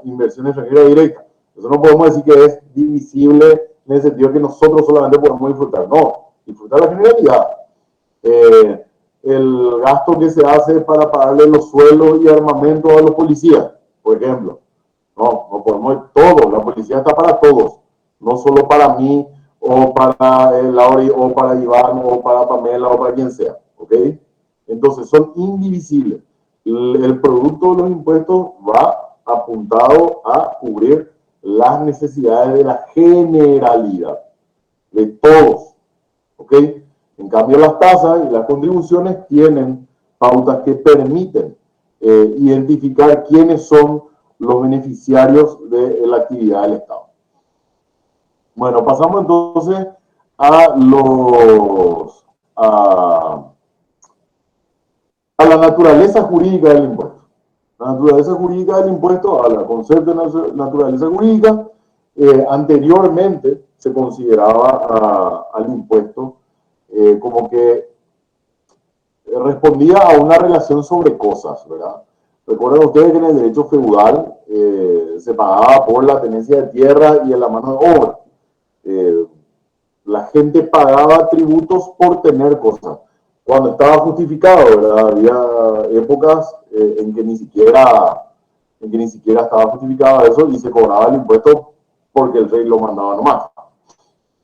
inversión extranjera directa. Eso no podemos decir que es divisible en el sentido que nosotros solamente podemos disfrutar. No, disfrutar la generalidad. El gasto que se hace para pagarle los sueldos y armamento a los policías, por ejemplo. No podemos todo. La policía está para todos, no solo para mí, o para Lauri, o para Iván, o para Pamela, o para quien sea, ¿ok? Entonces son indivisibles. El producto de los impuestos va apuntado a cubrir las necesidades de la generalidad, de todos, ¿ok? En cambio, las tasas y las contribuciones tienen pautas que permiten identificar quiénes son los beneficiarios de la actividad del Estado. Bueno, pasamos entonces a la naturaleza jurídica del impuesto. La naturaleza jurídica del impuesto, al concepto de naturaleza jurídica, anteriormente se consideraba al impuesto como que respondía a una relación sobre cosas, ¿verdad? Recuerden ustedes que en el derecho feudal se pagaba por la tenencia de tierra y en la mano de obra. La gente pagaba tributos por tener cosas. Cuando estaba justificado, ¿verdad? Había épocas en que ni siquiera estaba justificado eso y se cobraba el impuesto porque el rey lo mandaba nomás.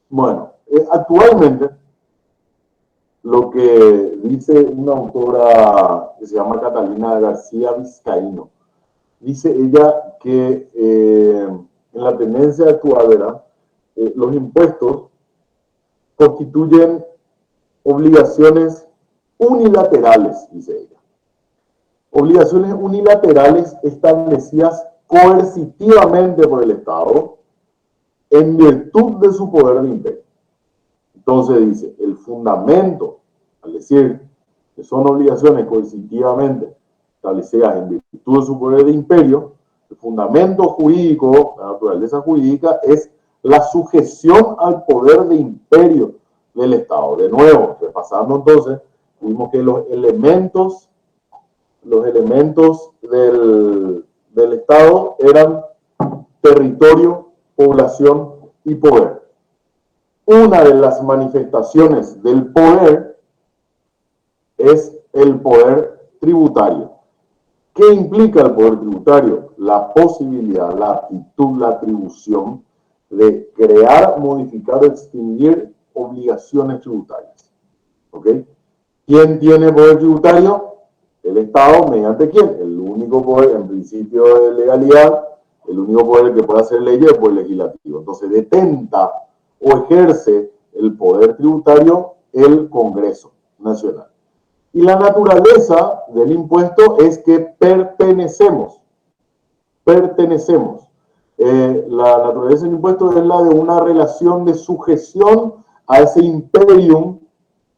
Bueno, actualmente lo que dice una autora que se llama Catalina García Vizcaíno, dice ella que en la tendencia actual, ¿verdad? Los impuestos constituyen obligaciones unilaterales, dice ella. Obligaciones unilaterales establecidas coercitivamente por el Estado en virtud de su poder de imperio. Entonces dice, el fundamento, al decir que son obligaciones coercitivamente establecidas en virtud de su poder de imperio, el fundamento jurídico, la naturaleza jurídica, es la sujeción al poder de imperio del Estado. De nuevo, repasando entonces, vimos que los elementos del Estado eran territorio, población y poder. Una de las manifestaciones del poder es el poder tributario. ¿Qué implica el poder tributario? La posibilidad, la aptitud, la atribución de crear, modificar o extinguir obligaciones tributarias. ¿Ok? ¿Quién tiene poder tributario? El Estado, ¿mediante quién? El único poder, en principio de legalidad, el único poder que puede hacer leyes es el poder legislativo. Entonces, detenta o ejerce el poder tributario el Congreso Nacional. Y la naturaleza del impuesto es que pertenecemos. La naturaleza del impuesto es la de una relación de sujeción a ese imperium,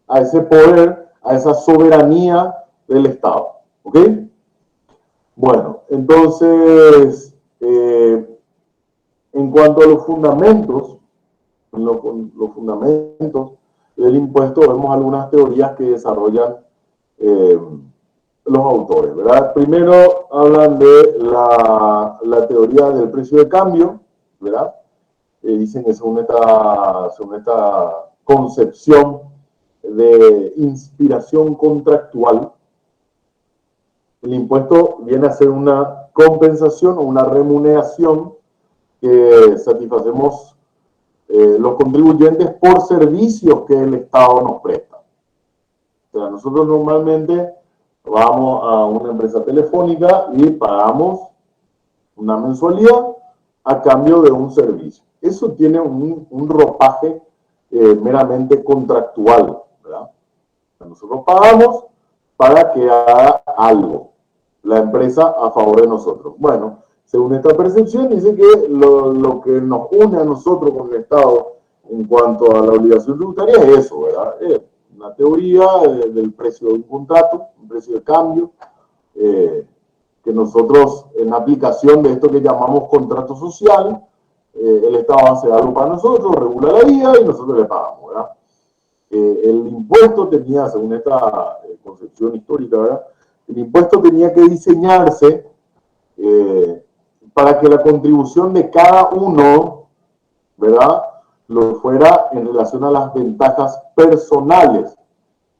a ese poder, a esa soberanía del Estado. ¿Ok? Bueno, entonces, en cuanto a los fundamentos, del impuesto, vemos algunas teorías que desarrollan los autores, ¿verdad? Primero hablan de la teoría del precio de cambio, ¿verdad? Dicen que según esta concepción de inspiración contractual, el impuesto viene a ser una compensación o una remuneración que satisfacemos los contribuyentes por servicios que el Estado nos presta. O sea, nosotros normalmente vamos a una empresa telefónica y pagamos una mensualidad a cambio de un servicio. Eso tiene un ropaje meramente contractual, ¿verdad? Nosotros pagamos para que haga algo la empresa a favor de nosotros. Bueno, según esta percepción, dice que lo que nos une a nosotros con el Estado en cuanto a la obligación tributaria es eso, ¿verdad? Una teoría del precio de un contrato, un precio de cambio, que nosotros, en aplicación de esto que llamamos contrato social, el Estado hace algo para nosotros, regula la vida y nosotros le pagamos, ¿verdad? El impuesto tenía, según esta concepción histórica, ¿verdad? El impuesto tenía que diseñarse para que la contribución de cada uno, ¿verdad?, lo fuera en relación a las ventajas personales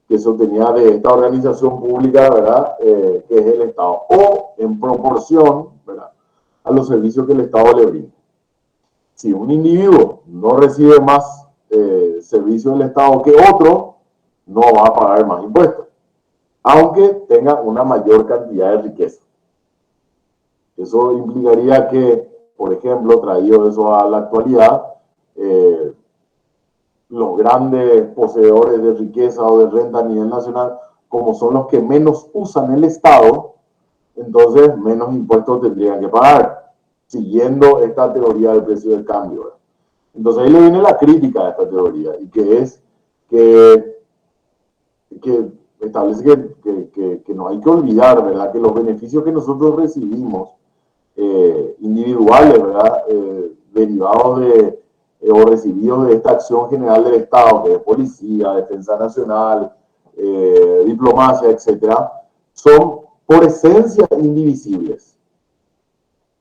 que eso tenía de esta organización pública, ¿verdad?, que es el Estado, o en proporción, ¿verdad?, a los servicios que el Estado le brinda. Si un individuo no recibe más servicios del Estado que otro, no va a pagar más impuestos, aunque tenga una mayor cantidad de riqueza. Eso implicaría que, por ejemplo, traído eso a la actualidad, los grandes poseedores de riqueza o de renta a nivel nacional, como son los que menos usan el Estado, entonces menos impuestos tendrían que pagar, siguiendo esta teoría del precio del cambio, ¿verdad? Entonces ahí le viene la crítica a esta teoría, y que es que establece que no hay que olvidar, ¿verdad?, que los beneficios que nosotros recibimos individuales, ¿verdad?, derivados de o recibidos de esta acción general del Estado, que es policía, defensa nacional, diplomacia, etcétera, son por esencia indivisibles.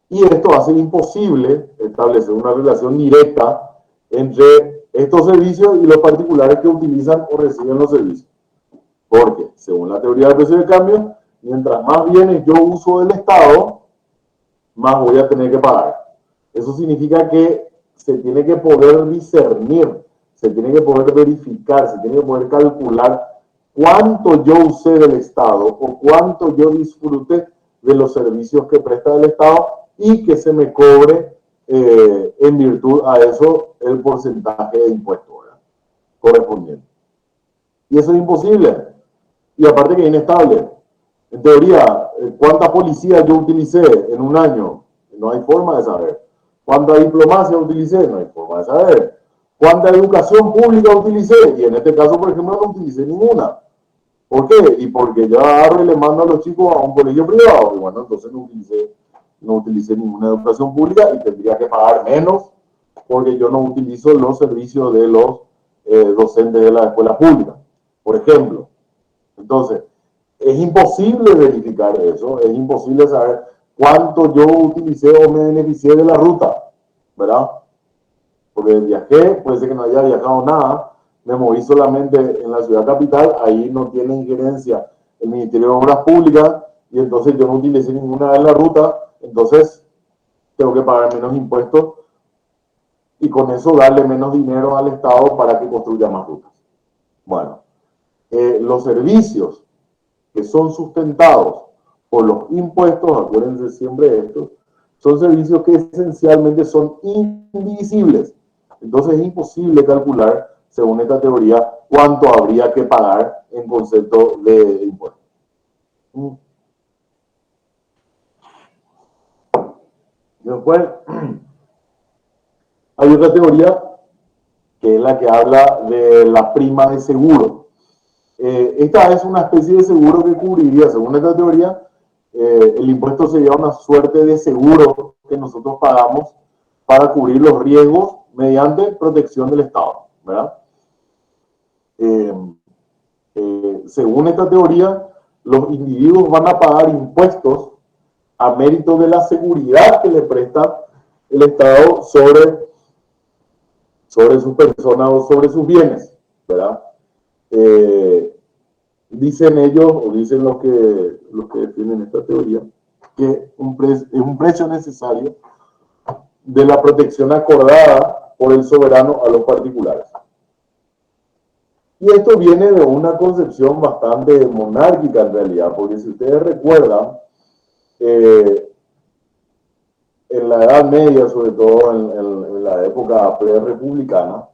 Y esto hace imposible establecer una relación directa entre estos servicios y los particulares que utilizan o reciben los servicios. Porque, según la teoría del precio de cambio, mientras más bienes yo uso del Estado, más voy a tener que pagar. Eso significa que se tiene que poder discernir, se tiene que poder verificar, se tiene que poder calcular cuánto yo usé del Estado o cuánto yo disfrute de los servicios que presta el Estado y que se me cobre en virtud a eso el porcentaje de impuestos, ¿verdad?, correspondiente. Y eso es imposible. Y aparte que es inestable. En teoría, ¿cuántas policías yo utilicé en un año? No hay forma de saber. ¿Cuánta diplomacia utilicé? No hay forma de saber. ¿Cuánta educación pública utilicé? Y en este caso, por ejemplo, no utilicé ninguna. ¿Por qué? Y porque yo agarro y le mando a los chicos a un colegio privado. Y bueno, entonces no utilicé ninguna educación pública y tendría que pagar menos porque yo no utilizo los servicios de los docentes de la escuela pública, por ejemplo. Entonces, es imposible verificar eso, es imposible saber cuánto yo utilicé o me beneficié de la ruta, ¿verdad? Porque viajé, puede ser que no haya viajado nada, me moví solamente en la ciudad capital, ahí no tiene injerencia el Ministerio de Obras Públicas, y entonces yo no utilicé ninguna de la ruta, entonces tengo que pagar menos impuestos y con eso darle menos dinero al Estado para que construya más rutas. Bueno, los servicios que son sustentados por los impuestos, acuérdense siempre de esto, son servicios que esencialmente son indivisibles. Entonces es imposible calcular, según esta teoría, cuánto habría que pagar en concepto de impuestos. Después, hay otra teoría que es la que habla de la prima de seguro. Esta es una especie de seguro que cubriría, según esta teoría, el impuesto sería una suerte de seguro que nosotros pagamos para cubrir los riesgos mediante protección del Estado, ¿verdad? Según esta teoría, los individuos van a pagar impuestos a mérito de la seguridad que le presta el Estado sobre sus personas o sobre sus bienes. ¿verdad? Dicen ellos, o dicen los que defienden esta teoría, que es un precio necesario de la protección acordada por el soberano a los particulares. Y esto viene de una concepción bastante monárquica en realidad, porque si ustedes recuerdan, en la Edad Media, sobre todo en la época pre-republicana,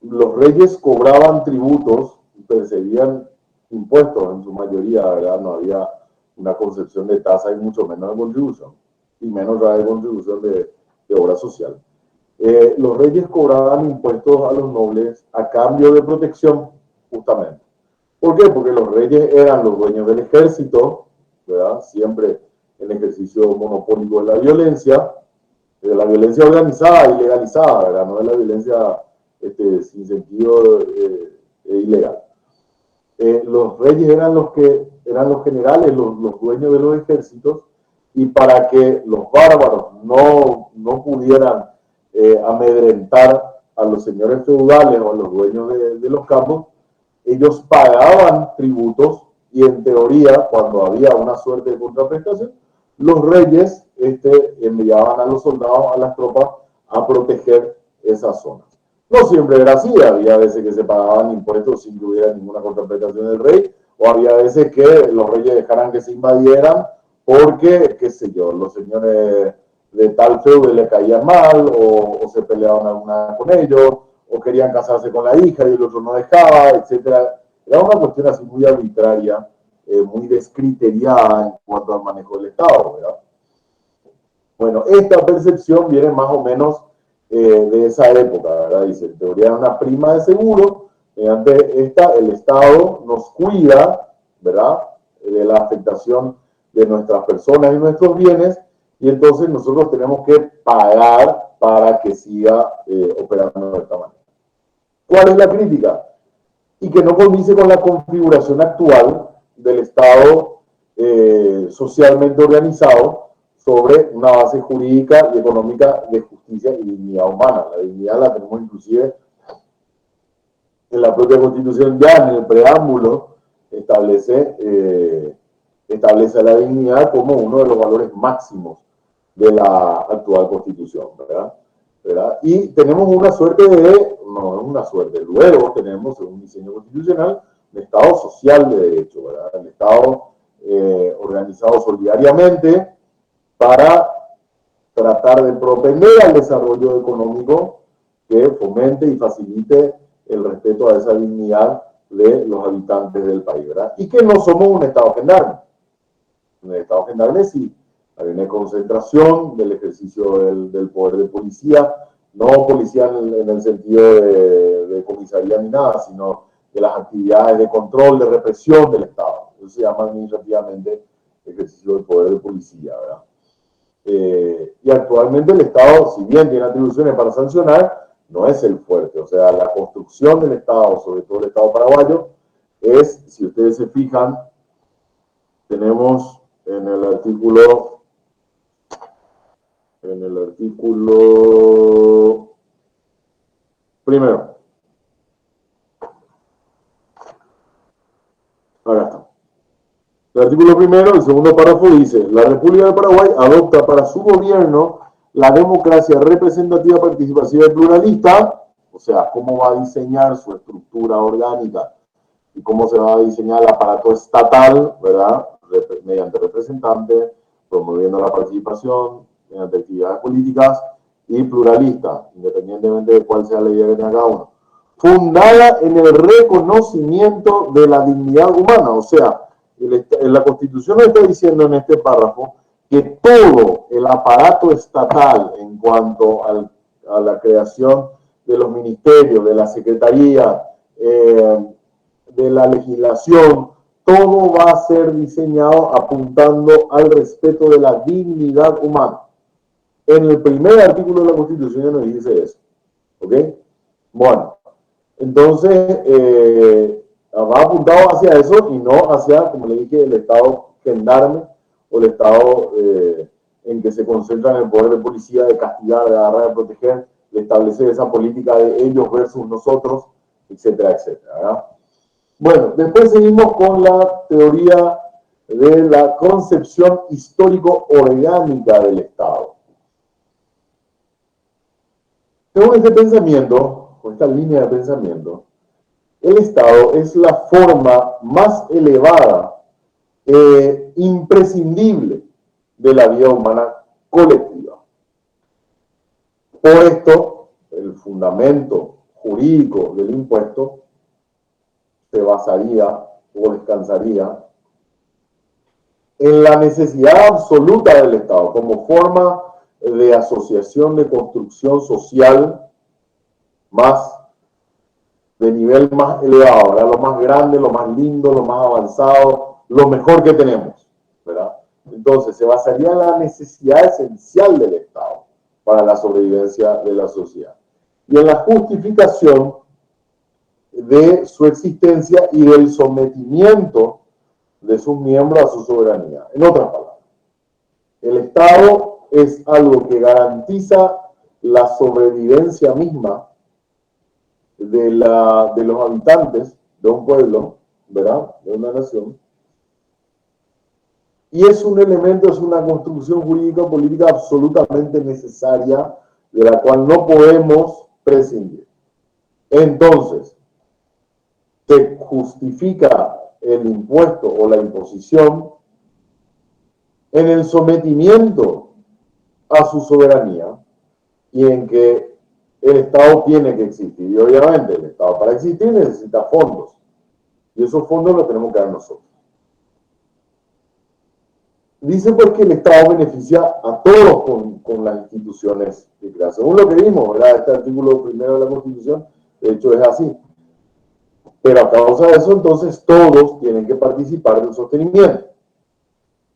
los reyes cobraban tributos, percibían impuestos en su mayoría, ¿verdad? No había una concepción de tasa y mucho menos de contribución, y menos la de contribución de obra social. Los reyes cobraban impuestos a los nobles a cambio de protección, justamente. ¿Por qué? Porque los reyes eran los dueños del ejército, ¿verdad? Siempre en ejercicio monopólico de la violencia organizada y legalizada, ¿verdad? No de la violencia sin sentido ilegal. Los reyes eran los generales, los dueños de los ejércitos, y para que los bárbaros no pudieran amedrentar a los señores feudales o a los dueños de los campos, ellos pagaban tributos, y en teoría, cuando había una suerte de contraprestación, los reyes enviaban a los soldados, a las tropas, a proteger esas zonas. No siempre era así, había veces que se pagaban impuestos sin que hubiera ninguna contraprestación del rey, o había veces que los reyes dejaran que se invadieran porque, qué sé yo, los señores de tal feudo le caían mal, o se peleaban alguna con ellos, o querían casarse con la hija y el otro no dejaba, etc. Era una cuestión así muy arbitraria, muy descriteriada en cuanto al manejo del Estado, ¿verdad? Bueno, esta percepción viene más o menos de esa época, ¿verdad? Dice, en teoría era una prima de seguro, mediante esta el Estado nos cuida, ¿verdad?, de la afectación de nuestras personas y nuestros bienes, y entonces nosotros tenemos que pagar para que siga operando de esta manera. ¿Cuál es la crítica? Y que no condice con la configuración actual del Estado socialmente organizado sobre una base jurídica y económica de justicia y dignidad humana. La dignidad la tenemos inclusive en la propia Constitución, ya en el preámbulo establece la dignidad como uno de los valores máximos de la actual Constitución, ¿verdad? Y tenemos una suerte luego tenemos un diseño constitucional de Estado social de derecho, ¿verdad? El Estado organizado solidariamente para tratar de propender al desarrollo económico que fomente y facilite el respeto a esa dignidad de los habitantes del país, ¿verdad? Y que no somos un Estado gendarme. En el Estado gendarme sí hay una concentración del ejercicio del poder de policía, no policía en el sentido de comisaría ni nada, sino de las actividades de control, de represión del Estado. Eso se llama administrativamente ejercicio del poder de policía, ¿verdad? Y actualmente el Estado, si bien tiene atribuciones para sancionar, no es el fuerte. O sea, la construcción del Estado, sobre todo el Estado paraguayo, es, si ustedes se fijan, tenemos en el artículo primero. Acá está. El artículo primero, el segundo párrafo dice: la República de Paraguay adopta para su gobierno la democracia representativa, participativa y pluralista, o sea, cómo va a diseñar su estructura orgánica y cómo se va a diseñar el aparato estatal, ¿verdad?, mediante representantes, promoviendo la participación, mediante actividades políticas, y pluralista, independientemente de cuál sea la idea que tenga cada uno. Fundada en el reconocimiento de la dignidad humana, o sea, la Constitución está diciendo en este párrafo que todo el aparato estatal en cuanto a la creación de los ministerios, de la secretaría, de la legislación, todo va a ser diseñado apuntando al respeto de la dignidad humana. En el primer artículo de la Constitución ya nos dice eso. ¿Ok? Bueno, entonces va apuntado hacia eso y no hacia, como le dije, el Estado gendarme o el Estado en que se concentra en el poder de policía, de castigar, de agarrar, de proteger de establecer esa política de ellos versus nosotros, etcétera, etcétera, ¿verdad? Bueno, después seguimos con la teoría de la concepción histórico-orgánica del Estado. Según este pensamiento, o esta línea de pensamiento, el Estado es la forma más elevada e imprescindible de la vida humana colectiva. Por esto, el fundamento jurídico del impuesto se basaría o descansaría en la necesidad absoluta del Estado como forma de asociación de construcción social más de nivel más elevado, ¿verdad? Lo más grande, lo más lindo, lo más avanzado, lo mejor que tenemos, ¿verdad? Entonces, se basaría en la necesidad esencial del Estado para la sobrevivencia de la sociedad y en la justificación de su existencia y del sometimiento de sus miembros a su soberanía. En otras palabras, el Estado es algo que garantiza la sobrevivencia misma de los habitantes de un pueblo, ¿verdad? De una nación. Y es un elemento, es una construcción jurídica política absolutamente necesaria, de la cual no podemos prescindir. Entonces, se justifica el impuesto o la imposición en el sometimiento a su soberanía y en que el Estado tiene que existir. Y obviamente el Estado para existir necesita fondos. Y esos fondos los tenemos que dar nosotros. Dice pues que el Estado beneficia a todos con las instituciones que crea. Según lo que vimos, ¿verdad? Este artículo primero de la Constitución, de hecho es así. Pero a causa de eso, entonces, todos tienen que participar del sostenimiento.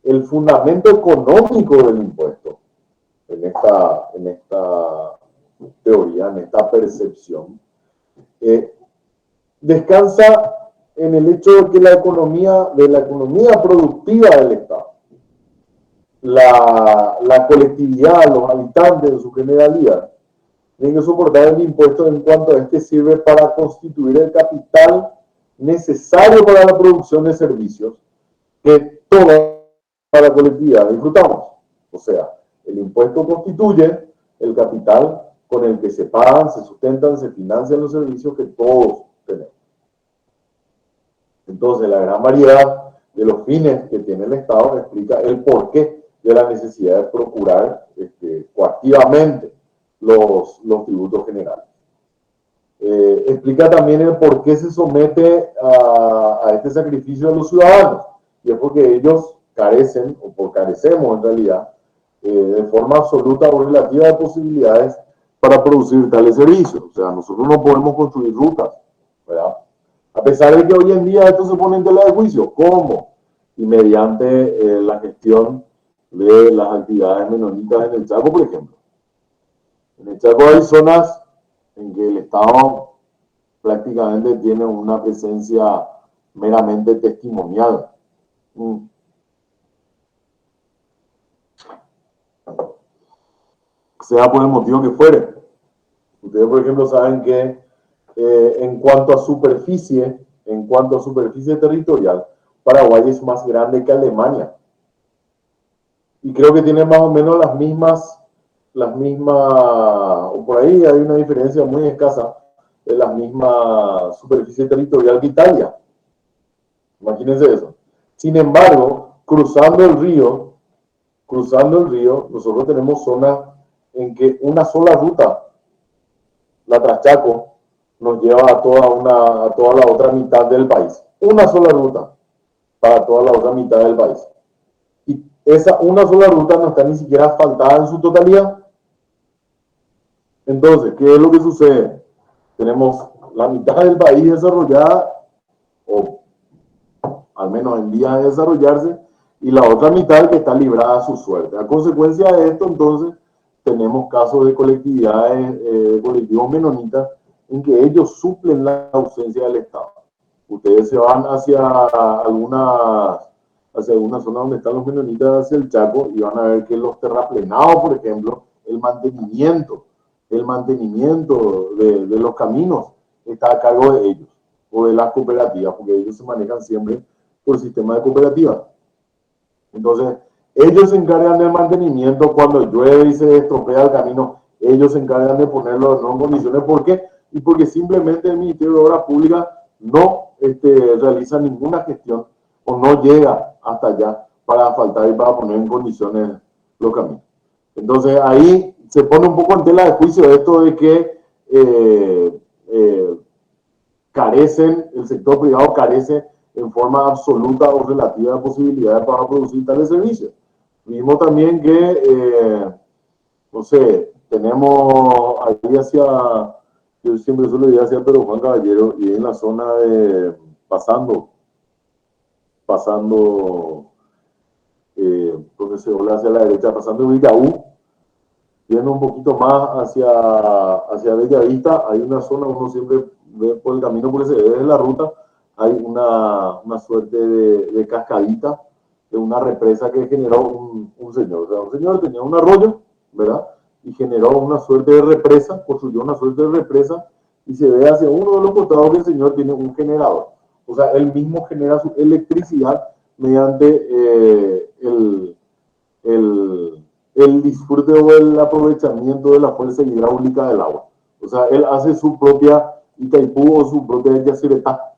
El fundamento económico del impuesto, en esta teoría, en esta percepción, descansa en el hecho de que la economía productiva del Estado, la colectividad, los habitantes en su generalidad, tienen que soportar el impuesto en cuanto a este sirve para constituir el capital necesario para la producción de servicios que toda la colectividad disfrutamos. O sea, el impuesto constituye el capital con el que se pagan, se sustentan, se financian los servicios que todos tenemos. Entonces, la gran variedad de los fines que tiene el Estado explica el porqué de la necesidad de procurar coactivamente los tributos generales. Explica también el por qué se somete a este sacrificio de los ciudadanos, y es porque ellos carecen, o por carecemos en realidad, de forma absoluta o relativa de posibilidades para producir tales servicios. O sea, nosotros no podemos construir rutas, ¿verdad? A pesar de que hoy en día esto se pone en tela de juicio. ¿Cómo? Y mediante la gestión de las actividades menonitas en el Chaco, por ejemplo. En el Chaco hay zonas en que el Estado prácticamente tiene una presencia meramente testimonial. Sea por el motivo que fuere. Ustedes, por ejemplo, saben que en cuanto a superficie territorial, Paraguay es más grande que Alemania. Y creo que tiene más o menos las mismas, o por ahí hay una diferencia muy escasa de la misma superficie territorial que Italia. Imagínense eso. Sin embargo, cruzando el río, nosotros tenemos zonas en que una sola ruta, la Traschaco, nos lleva a toda la otra mitad del país. Una sola ruta para toda la otra mitad del país. Y esa una sola ruta no está ni siquiera asfaltada en su totalidad. Entonces, ¿qué es lo que sucede? Tenemos la mitad del país desarrollada, o al menos en vías de desarrollarse, y la otra mitad que está librada a su suerte. A consecuencia de esto, entonces, tenemos casos de colectividades, colectivos menonitas, en que ellos suplen la ausencia del Estado. Ustedes se van hacia alguna zona donde están los menonitas, hacia el Chaco, y van a ver que los terraplenados, por ejemplo, el mantenimiento el mantenimiento de los caminos está a cargo de ellos o de las cooperativas, porque ellos se manejan siempre por sistema de cooperativa. Entonces, ellos se encargan del mantenimiento. Cuando llueve y se estropea el camino, ellos se encargan de ponerlo en condiciones. ¿Por qué? Y porque simplemente el Ministerio de Obras Públicas no realiza ninguna gestión o no llega hasta allá para asfaltar y para poner en condiciones los caminos. Entonces, ahí se pone un poco en tela de juicio esto de que carecen, el sector privado carece en forma absoluta o relativa de posibilidades para producir tales servicios. Vimos también que, no sé, tenemos ahí hacia, yo siempre suelo ir hacia Pedro Juan Caballero y en la zona de, pasando, donde se dobla hacia la derecha, pasando Villaú, yendo un poquito más hacia Bellavista, hay una zona, uno siempre ve por el camino porque se ve desde la ruta, hay una suerte de cascadita, de una represa que generó un señor. O sea, un señor tenía un arroyo, ¿verdad? Y generó una suerte de represa, construyó una suerte de represa, y se ve hacia uno de los costados que el señor tiene un generador. O sea, él mismo genera su electricidad mediante el disfrute o el aprovechamiento de la fuerza hidráulica del agua. O sea, él hace su propia Itaipú o su propia Yacyretá,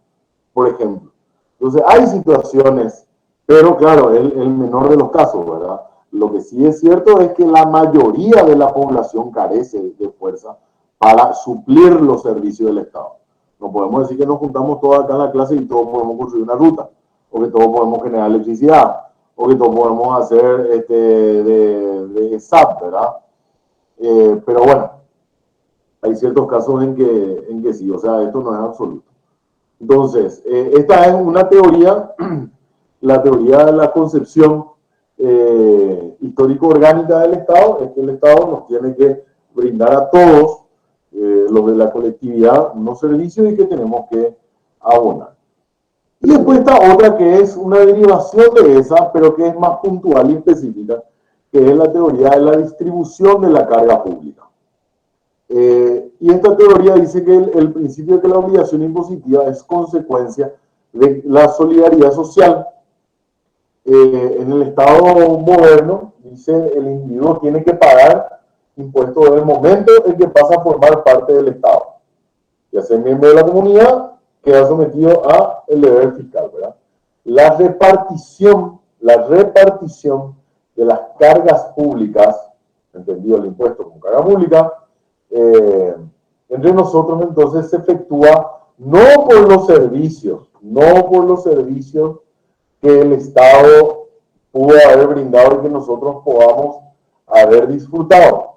por ejemplo. Entonces, hay situaciones, pero claro, el menor de los casos, ¿verdad? Lo que sí es cierto es que la mayoría de la población carece de fuerza para suplir los servicios del Estado. No podemos decir que nos juntamos todos acá en la clase y todos podemos construir una ruta, o que todos podemos generar electricidad, o que todos podemos hacer de SAP, ¿verdad? Pero bueno, hay ciertos casos en que sí, o sea, esto no es absoluto. Entonces, esta es una teoría, la teoría de la concepción histórico-orgánica del Estado, es que el Estado nos tiene que brindar a todos los de la colectividad unos servicios y que tenemos que abonar. Y después está otra que es una derivación de esa, pero que es más puntual y específica, que es la teoría de la distribución de la carga pública. Y esta teoría dice que el principio de que la obligación impositiva es consecuencia de la solidaridad social. En el Estado moderno, dice, el individuo tiene que pagar impuestos desde el momento en que pasa a formar parte del Estado. Y a ser miembro de la comunidad, queda sometido a el deber fiscal, ¿verdad? La repartición de las cargas públicas, entendido el impuesto como carga pública, entre nosotros entonces se efectúa no por los servicios que el Estado pudo haber brindado y que nosotros podamos haber disfrutado,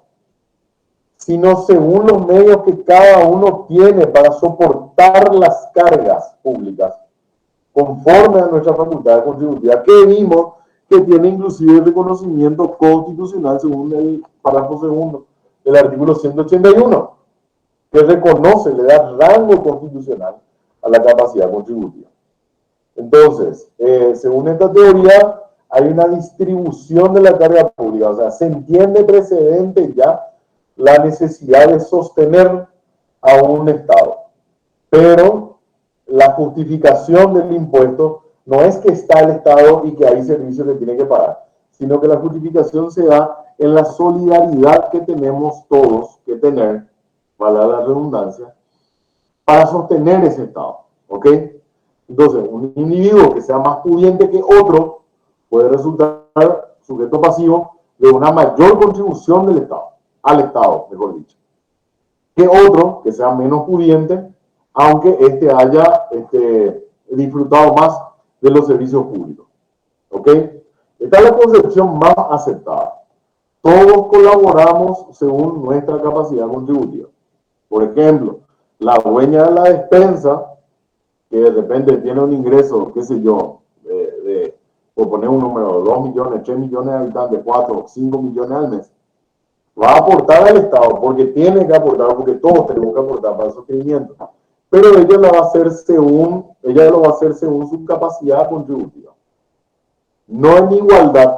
sino según los medios que cada uno tiene para soportar las cargas públicas, conforme a nuestra facultad contributiva, que vimos que tiene inclusive reconocimiento constitucional según el párrafo segundo del artículo 181, que reconoce, le da rango constitucional a la capacidad contributiva. Entonces, según esta teoría, hay una distribución de la carga pública, o sea, se entiende precedente ya la necesidad de sostener a un Estado. Pero la justificación del impuesto no es que está el Estado y que hay servicios que tiene que pagar, sino que la justificación se da en la solidaridad que tenemos todos que tener, para la redundancia, para sostener ese Estado. ¿Ok? Entonces, un individuo que sea más pudiente que otro puede resultar sujeto pasivo de una mayor contribución del Estado, al Estado, mejor dicho, que otro que sea menos pudiente, aunque éste haya disfrutado más de los servicios públicos. ¿Ok? Esta es la concepción más aceptada. Todos colaboramos según nuestra capacidad contributiva. Por ejemplo, la dueña de la despensa, que de repente tiene un ingreso, qué sé yo, por poner un número, 2 millones, 3 millones de habitantes, 4, 5 millones al mes, va a aportar al Estado, porque tiene que aportar, porque todos tenemos que aportar para el sostenimiento. Pero ella lo va a hacer según su capacidad contributiva. No en igualdad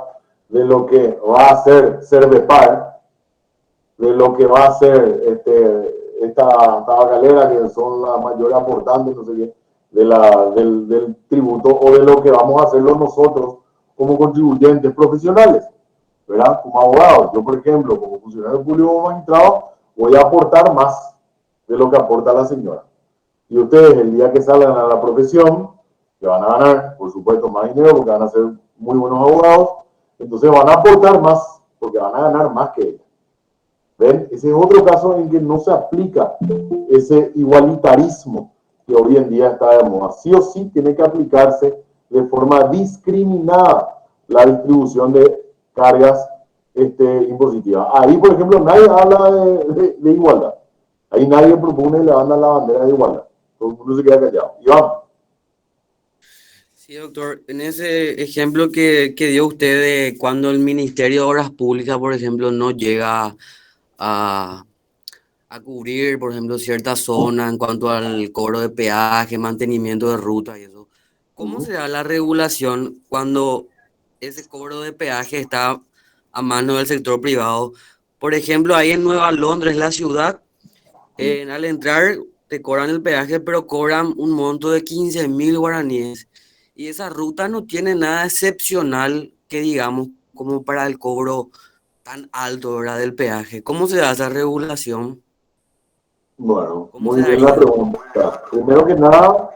de lo que va a hacer Cervepar, de lo que va a ser esta tabacalera, que son las mayores aportantes, no sé qué, del tributo, o de lo que vamos a hacerlo nosotros como contribuyentes profesionales, ¿verdad? Como abogados. Yo, por ejemplo, como funcionario público o magistrado, voy a aportar más de lo que aporta la señora. Y ustedes, el día que salgan a la profesión, que van a ganar, por supuesto, más dinero, porque van a ser muy buenos abogados, entonces van a aportar más, porque van a ganar más que ella. ¿Ven? Ese es otro caso en que no se aplica ese igualitarismo que hoy en día está de moda. Sí o sí tiene que aplicarse de forma discriminada la distribución de cargas impositivas. Ahí, por ejemplo, nadie habla de igualdad. Ahí nadie propone y levanta la bandera de igualdad. Todo el mundo se queda callado. Iván. Sí, doctor, en ese ejemplo que dio usted de cuando el Ministerio de Obras Públicas, por ejemplo, no llega a cubrir, por ejemplo, cierta zona en cuanto al cobro de peaje, mantenimiento de ruta y eso. ¿Cómo se da la regulación cuando ese cobro de peaje está a mano del sector privado? Por ejemplo, ahí en Nueva Londres, la ciudad, al entrar te cobran el peaje, pero cobran un monto de 15.000 guaraníes. Y esa ruta no tiene nada excepcional que digamos como para el cobro tan alto, ¿verdad?, del peaje. ¿Cómo se da esa regulación? Bueno, ¿Cómo muy se bien la daría? pregunta. Primero que nada,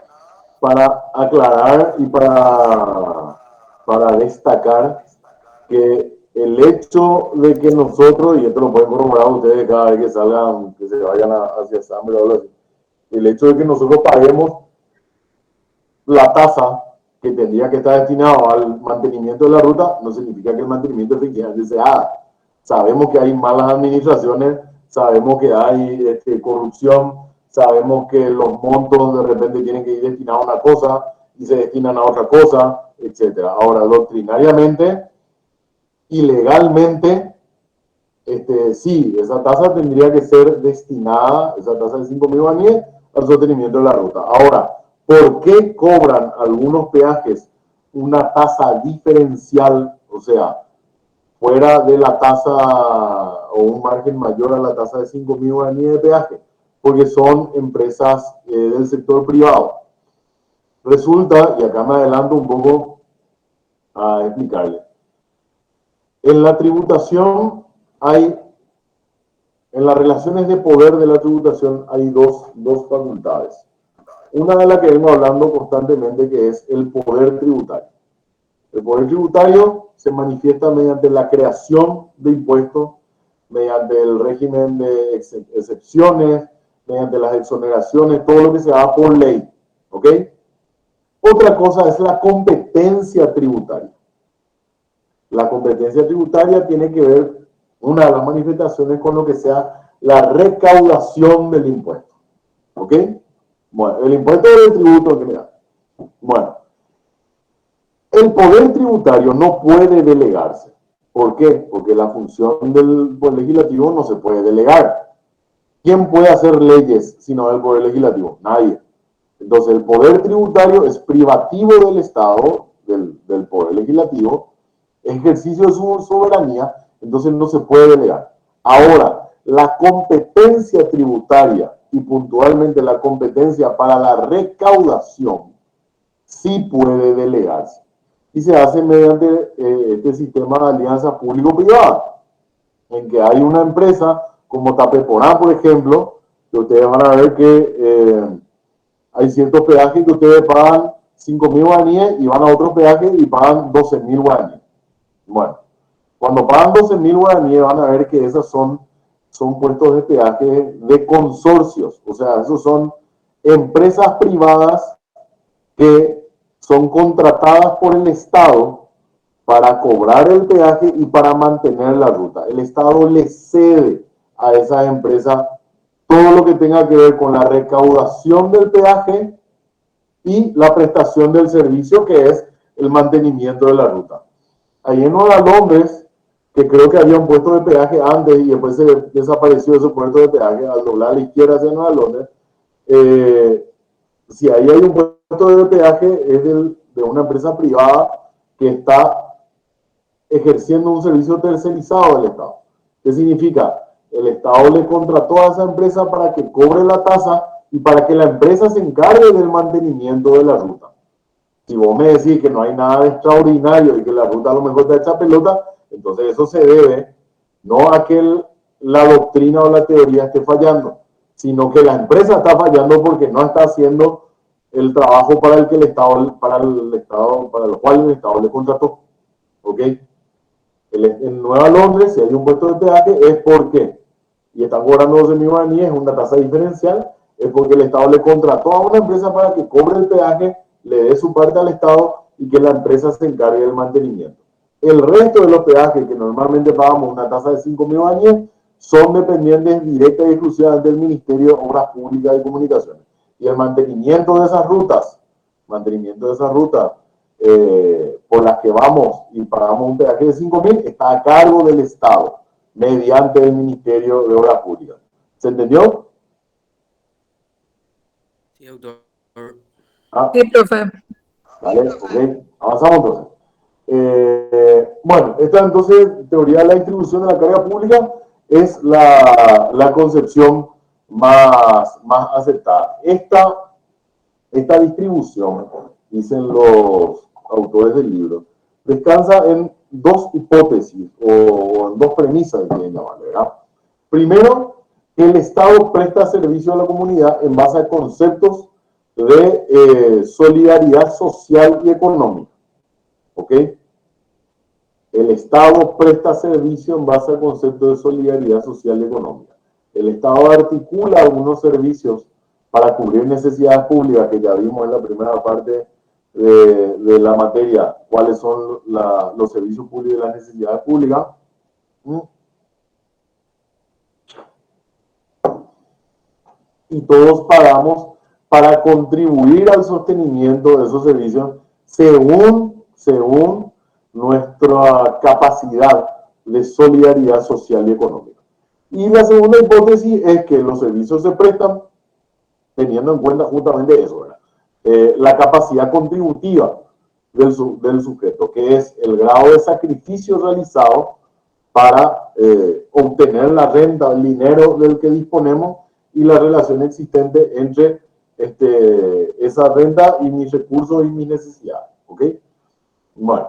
para aclarar y para destacar que el hecho de que nosotros, y esto lo pueden corroborar ustedes cada vez que salgan, que se vayan hacia Sambre o algo así, el hecho de que nosotros paguemos la tasa que tendría que estar destinado al mantenimiento de la ruta, no significa que el mantenimiento efectivamente se haga. Sabemos que hay malas administraciones, sabemos que hay corrupción, sabemos que los montos de repente tienen que ir destinados a una cosa y se destinan a otra cosa, etcétera. Ahora, doctrinariamente y legalmente, sí, esa tasa tendría que ser destinada, esa tasa de 5.000 guaraníes, al sostenimiento de la ruta. Ahora, ¿por qué cobran algunos peajes una tasa diferencial, o sea, fuera de la tasa o un margen mayor a la tasa de 5.000 guaraníes de peaje? Porque son empresas del sector privado. Resulta, y acá me adelanto un poco a explicarle, en la tributación hay, en las relaciones de poder de la tributación hay dos facultades. Una de las que vengo hablando constantemente, que es el poder tributario. El poder tributario se manifiesta mediante la creación de impuestos, mediante el régimen de excepciones, mediante las exoneraciones, todo lo que se da por ley. ¿Ok? Otra cosa es la competencia tributaria. La competencia tributaria tiene que ver, una de las manifestaciones, con lo que sea la recaudación del impuesto. ¿Ok? Bueno, el impuesto del tributo en general. Bueno, el poder tributario no puede delegarse. ¿Por qué? Porque la función del poder legislativo no se puede delegar. ¿Quién puede hacer leyes sino el poder legislativo? Nadie. Entonces, el poder tributario es privativo del Estado, del poder legislativo, ejercicio de su soberanía, entonces no se puede delegar. Ahora, la competencia tributaria y puntualmente la competencia para la recaudación sí puede delegarse. Y se hace mediante este sistema de alianza público-privada, en que hay una empresa como Tapeporá, por ejemplo, que ustedes van a ver que hay ciertos peajes que ustedes pagan 5.000 guaraníes y van a otros peajes y pagan 12.000 guaraníes. Bueno, cuando pagan 12.000 guaraníes van a ver que esos son puestos de peaje de consorcios, o sea, esos son empresas privadas que son contratadas por el Estado para cobrar el peaje y para mantener la ruta. El Estado le cede a esas empresas todo lo que tenga que ver con la recaudación del peaje y la prestación del servicio, que es el mantenimiento de la ruta. Ahí en Nueva Londres, que creo que había un puesto de peaje antes y después se desapareció ese puesto de peaje al doblar a la izquierda hacia Nueva Londres, si ahí hay un puesto de peaje es de una empresa privada que está ejerciendo un servicio tercerizado del Estado. ¿Qué significa? el Estado le contrató a esa empresa para que cobre la tasa y para que la empresa se encargue del mantenimiento de la ruta. Si vos me decís que no hay nada de extraordinario y que la ruta a lo mejor está hecha pelota, entonces eso se debe no a que la doctrina o la teoría esté fallando, sino que la empresa está fallando porque no está haciendo el trabajo para el que el Estado, para el cual el Estado le contrató. ¿Ok? En Nueva Londres, si hay un puesto de peaje, es porque, y están cobrando 12.000 guaraníes, es una tasa diferencial, es porque el Estado le contrató a una empresa para que cobre el peaje, le dé su parte al Estado y que la empresa se encargue del mantenimiento. El resto de los peajes, que normalmente pagamos una tasa de 5.000 guaraníes, son dependientes directa y exclusivamente del Ministerio de Obras Públicas y Comunicaciones. Y el mantenimiento de esas rutas, por las que vamos y pagamos un peaje de 5.000, está a cargo del Estado, mediante el Ministerio de Obras Públicas. ¿Se entendió? Sí, doctor. Sí, profe. Vale, ok. Avanzamos entonces. Bueno, esta entonces teoría de la distribución de la carga pública es la concepción más aceptada. Esta distribución, dicen los autores del libro, descansa en dos hipótesis o en dos premisas, ¿verdad? Primero, que el Estado presta servicio a la comunidad en base a conceptos de solidaridad social y económica. ¿Ok? El Estado presta servicio en base a conceptos de solidaridad social y económica. El Estado articula algunos servicios para cubrir necesidades públicas, que ya vimos en la primera parte de la materia, cuáles son los servicios públicos y las necesidades públicas. Y todos pagamos para contribuir al sostenimiento de esos servicios según nuestra capacidad de solidaridad social y económica. Y la segunda hipótesis es que los servicios se prestan teniendo en cuenta justamente eso, ¿verdad? La capacidad contributiva del sujeto, que es el grado de sacrificio realizado para obtener la renta, el dinero del que disponemos y la relación existente entre esa renta y mis recursos y mis necesidades. ¿Ok? Bueno.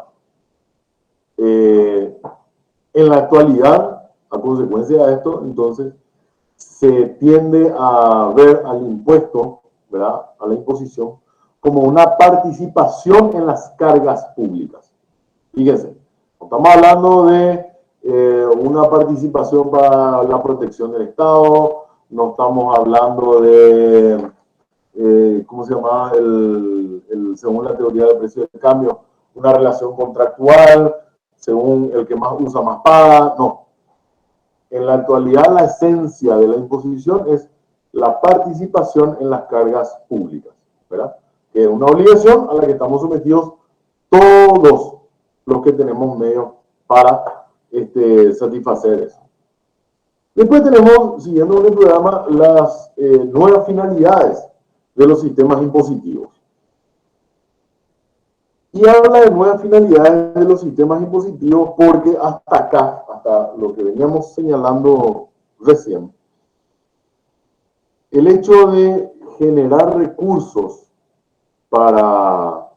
En la actualidad, a consecuencia de esto, entonces, se tiende a ver al impuesto, ¿verdad?, a la imposición, como una participación en las cargas públicas. Fíjense, no estamos hablando de una participación para la protección del Estado, no estamos hablando de, ¿cómo se llama?, según la teoría del precio del cambio, una relación contractual, según el que más usa más paga, no. En la actualidad la esencia de la imposición es la participación en las cargas públicas, ¿verdad? Que es una obligación a la que estamos sometidos todos los que tenemos medios para satisfacer eso. Después tenemos, siguiendo con el programa, las nuevas finalidades de los sistemas impositivos. Y habla de nuevas finalidades de los sistemas impositivos porque hasta acá, hasta lo que veníamos señalando recién, el hecho de generar recursos para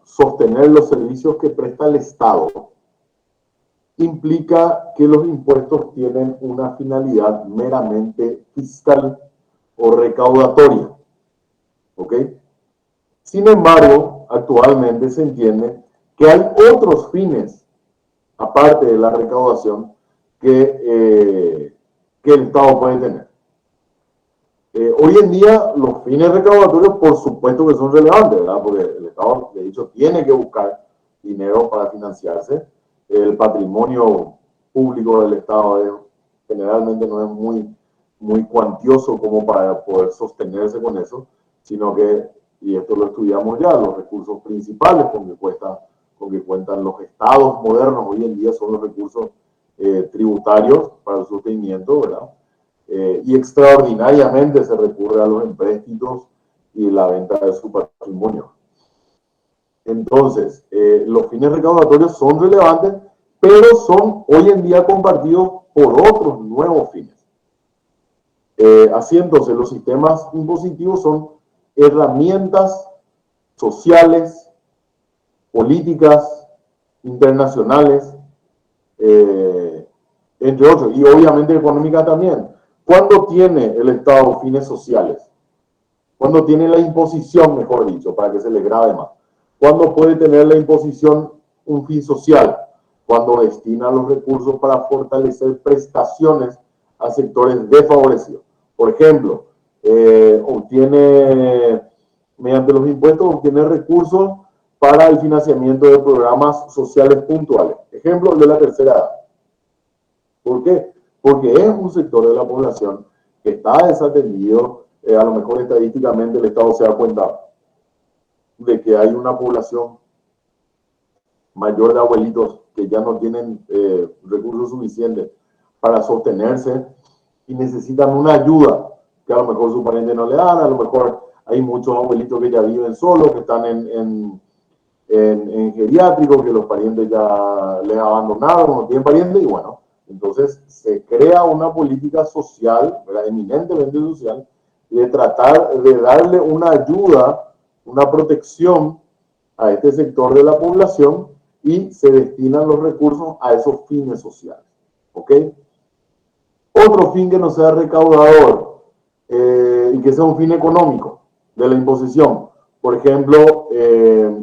sostener los servicios que presta el Estado implica que los impuestos tienen una finalidad meramente fiscal o recaudatoria. ¿Ok? Sin embargo, actualmente se entiende que hay otros fines, aparte de la recaudación, que el Estado puede tener. Hoy en día, los fines recaudatorios, por supuesto que son relevantes, ¿verdad? Porque el Estado, de hecho, tiene que buscar dinero para financiarse. El patrimonio público del Estado generalmente no es muy cuantioso como para poder sostenerse con eso, sino que, y esto lo estudiamos ya, los recursos principales con que cuentan los estados modernos hoy en día son los recursos tributarios para el sostenimiento, ¿verdad? Y extraordinariamente se recurre a los empréstitos y la venta de su patrimonio. Entonces, los fines recaudatorios son relevantes pero son hoy en día compartidos por otros nuevos fines. Así entonces, los sistemas impositivos son herramientas sociales, políticas, internacionales, entre otros, y obviamente económicas también. ¿Cuándo tiene el Estado fines sociales? ¿Cuándo tiene la imposición, mejor dicho, para que se le grabe más? ¿Cuándo puede tener la imposición un fin social? Cuando destina los recursos para fortalecer prestaciones a sectores desfavorecidos. Por ejemplo, obtiene, mediante los impuestos, obtiene recursos para el financiamiento de programas sociales puntuales. Ejemplo, el de la tercera edad. ¿Por qué? Porque es un sector de la población que está desatendido. A lo mejor estadísticamente el Estado se da cuenta de que hay una población mayor de abuelitos que ya no tienen recursos suficientes para sostenerse y necesitan una ayuda que a lo mejor su pariente no le dan. A lo mejor hay muchos abuelitos que ya viven solos, que están en geriátricos, que los parientes ya les abandonaron, no tienen parientes, y bueno, entonces se crea una política social, ¿verdad?, eminentemente social, de tratar de darle una ayuda, una protección a este sector de la población, y se destinan los recursos a esos fines sociales. ¿Ok? Otro fin que no sea recaudador y que sea un fin económico de la imposición. Por ejemplo,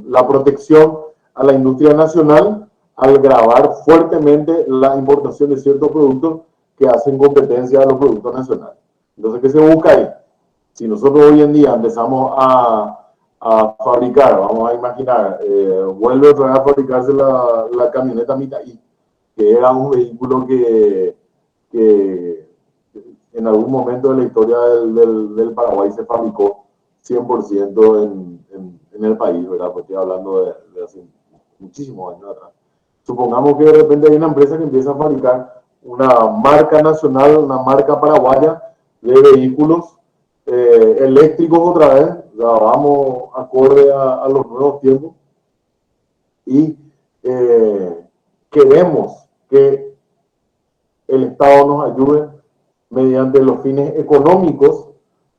la protección a la industria nacional al gravar fuertemente la importación de ciertos productos que hacen competencia a los productos nacionales. Entonces, ¿qué se busca ahí? Si nosotros hoy en día empezamos a fabricar, vamos a imaginar, vuelve otra vez a fabricarse la camioneta Mitaí, que era un vehículo que en algún momento de la historia del Paraguay se fabricó 100% en el país, ¿verdad? Pues estoy hablando de hace muchísimos años atrás. Supongamos que de repente hay una empresa que empieza a fabricar una marca nacional, una marca paraguaya de vehículos eléctricos otra vez, ya vamos acorde a los nuevos tiempos, y queremos que el Estado nos ayude mediante los fines económicos,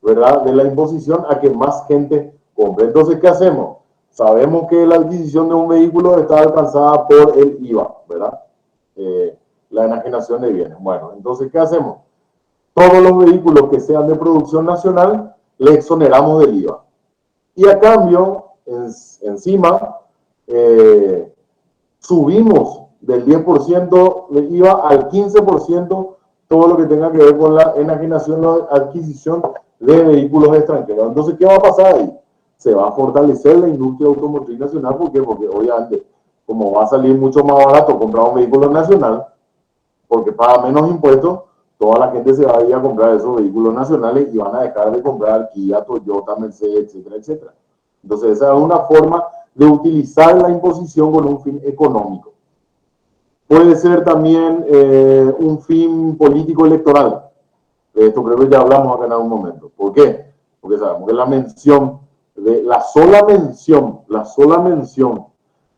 ¿verdad?, de la imposición a que más gente compre. Entonces, ¿qué hacemos? Sabemos que la adquisición de un vehículo está alcanzada por el IVA, ¿verdad? La enajenación de bienes. Bueno, entonces, ¿qué hacemos? Todos los vehículos que sean de producción nacional, le exoneramos del IVA. Y a cambio, encima, subimos del 10% de IVA al 15% todo lo que tenga que ver con la enajenación o adquisición de vehículos extranjeros. Entonces, ¿qué va a pasar ahí? Se va a fortalecer la industria automotriz nacional. ¿Por qué? Porque obviamente, como va a salir mucho más barato comprar un vehículo nacional, porque paga menos impuestos, toda la gente se va a ir a comprar esos vehículos nacionales y van a dejar de comprar Kia, Toyota, Mercedes, etcétera, etcétera. Entonces, esa es una forma de utilizar la imposición con un fin económico. Puede ser también un fin político electoral. De esto creo que ya hablamos acá en algún momento. ¿Por qué? Porque sabemos que la sola mención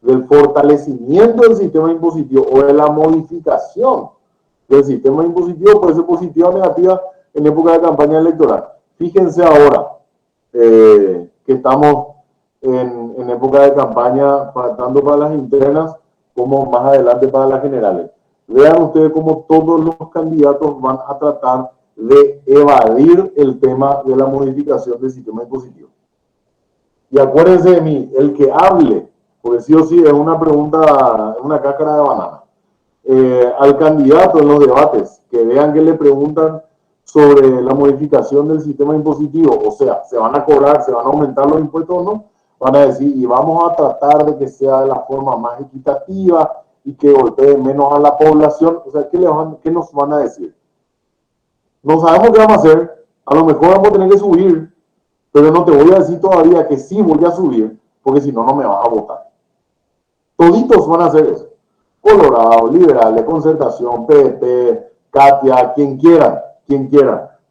del fortalecimiento del sistema impositivo o de la modificación del sistema impositivo puede ser positiva o negativa en época de campaña electoral. Fíjense ahora que estamos en época de campaña, tanto para las internas como más adelante para las generales. Vean ustedes cómo todos los candidatos van a tratar de evadir el tema de la modificación del sistema impositivo. Y acuérdense de mí, el que hable, porque sí o sí es una pregunta, una cáscara de banana, al candidato en los debates, que vean que le preguntan sobre la modificación del sistema impositivo, o sea, ¿se van a cobrar, se van a aumentar los impuestos o no? Van a decir, y vamos a tratar de que sea de la forma más equitativa y que golpee menos a la población. O sea, ¿qué nos van a decir? No sabemos qué vamos a hacer, a lo mejor vamos a tener que subir, pero no te voy a decir todavía que sí voy a subir, porque si no, no me vas a votar. Toditos van a hacer eso. Colorado, Liberales, Concertación, PP, Katia, quien quiera.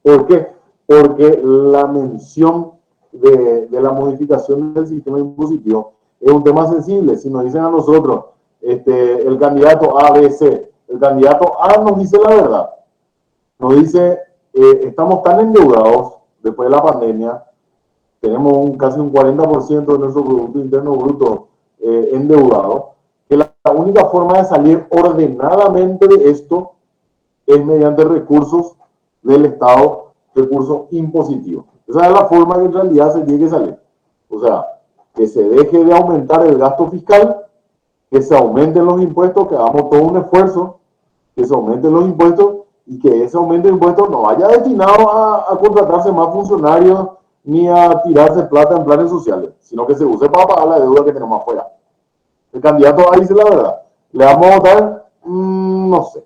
¿Por qué? Porque la mención de la modificación del sistema impositivo es un tema sensible. Si nos dicen a nosotros el candidato A, B, C. El candidato A nos dice la verdad. Nos dice, estamos tan endeudados después de la pandemia, tenemos casi un 40% de nuestro Producto Interno Bruto endeudado, que la única forma de salir ordenadamente de esto es mediante recursos del Estado, recursos impositivos. Esa es la forma que en realidad se tiene que salir. O sea, que se deje de aumentar el gasto fiscal, que se aumenten los impuestos, que hagamos todo un esfuerzo, que se aumenten los impuestos y que ese aumento de impuestos no vaya destinado a contratarse más funcionarios ni a tirarse plata en planes sociales, sino que se use para pagar la deuda que tenemos afuera. El candidato A dice la verdad. ¿Le vamos a votar? No sé.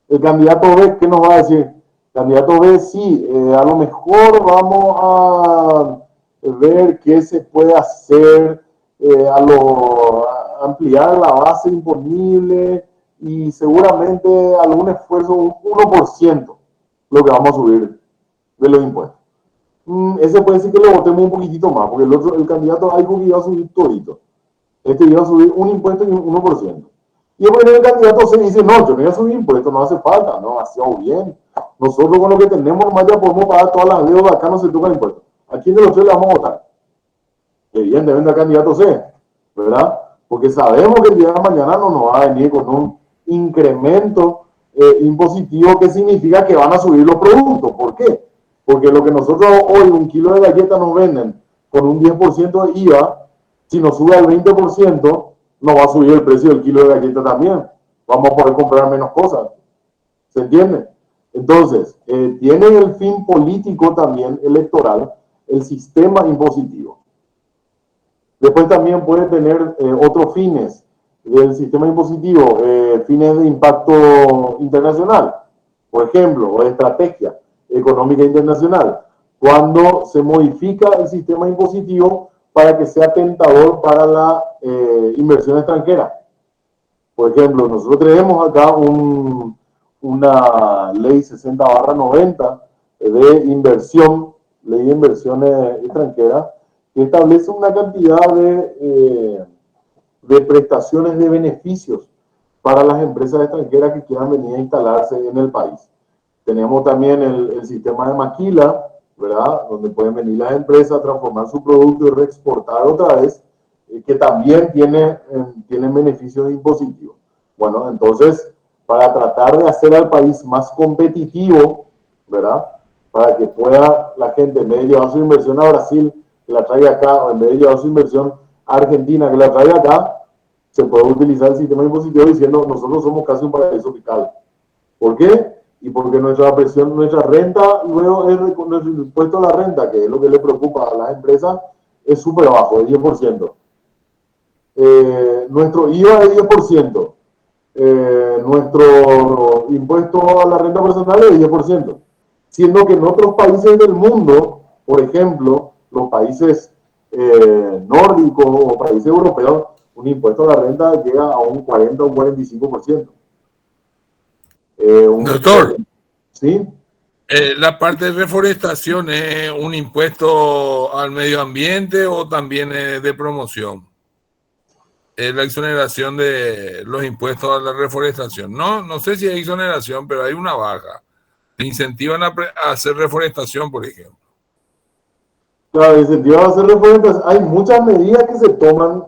El candidato B, ¿qué nos va a decir? El candidato B, sí, a lo mejor vamos a ver qué se puede hacer, a ampliar la base imponible y seguramente algún esfuerzo, un 1%, lo que vamos a subir de los impuestos. Ese puede decir que le votemos un poquitito más, porque el candidato A dijo que iba a subir todito. Este iba a subir un impuesto y un 1%. Y después el candidato se dice, no, yo no voy a subir impuestos, no hace falta, no, demasiado bien. Nosotros con lo que tenemos nomás ya podemos pagar todas las deudas, acá no se toca impuestos. ¿A quién de los tres le vamos a votar? Evidentemente al candidato C, ¿verdad? Porque sabemos que el día de mañana no nos va a venir con un incremento impositivo que significa que van a subir los productos. ¿Por qué? Porque lo que nosotros hoy, un kilo de galletas nos venden con un 10% de IVA, si nos sube al 20%, nos va a subir el precio del kilo de galletas también. Vamos a poder comprar menos cosas. ¿Se entiende? Entonces, tiene el fin político también electoral el sistema impositivo. Después también puede tener otros fines del sistema impositivo, fines de impacto internacional, por ejemplo, o de estrategia económica internacional, cuando se modifica el sistema impositivo para que sea tentador para la inversión extranjera. Por ejemplo, nosotros tenemos acá una ley 60/90 de inversión, ley de inversiones extranjeras, que establece una cantidad de prestaciones de beneficios para las empresas extranjeras que quieran venir a instalarse en el país. Tenemos también el sistema de maquila, ¿verdad? Donde pueden venir las empresas a transformar su producto y reexportar otra vez, que también tienen beneficios impositivos. Bueno, entonces, para tratar de hacer al país más competitivo, ¿verdad? Para que pueda la gente, en vez de llevar su inversión a Brasil, que la traiga acá, o en vez de llevar su inversión a Argentina, que la traiga acá, se puede utilizar el sistema impositivo diciendo, nosotros somos casi un paraíso fiscal. ¿Por qué? Y porque nuestra presión, nuestra renta, luego es nuestro impuesto a la renta, que es lo que le preocupa a las empresas, es súper bajo, de 10%. Nuestro IVA es 10%. Nuestro impuesto a la renta personal es 10%. Siendo que en otros países del mundo, por ejemplo, los países nórdicos o países europeos, un impuesto a la renta llega a un 40 o un 45%. Doctor, ¿sí? ¿La parte de reforestación es un impuesto al medio ambiente o también es de promoción? La exoneración de los impuestos a la reforestación. No sé si hay exoneración, pero hay una baja. Incentivan a hacer reforestación, por ejemplo. Claro, incentivan a hacer reforestación. Hay muchas medidas que se toman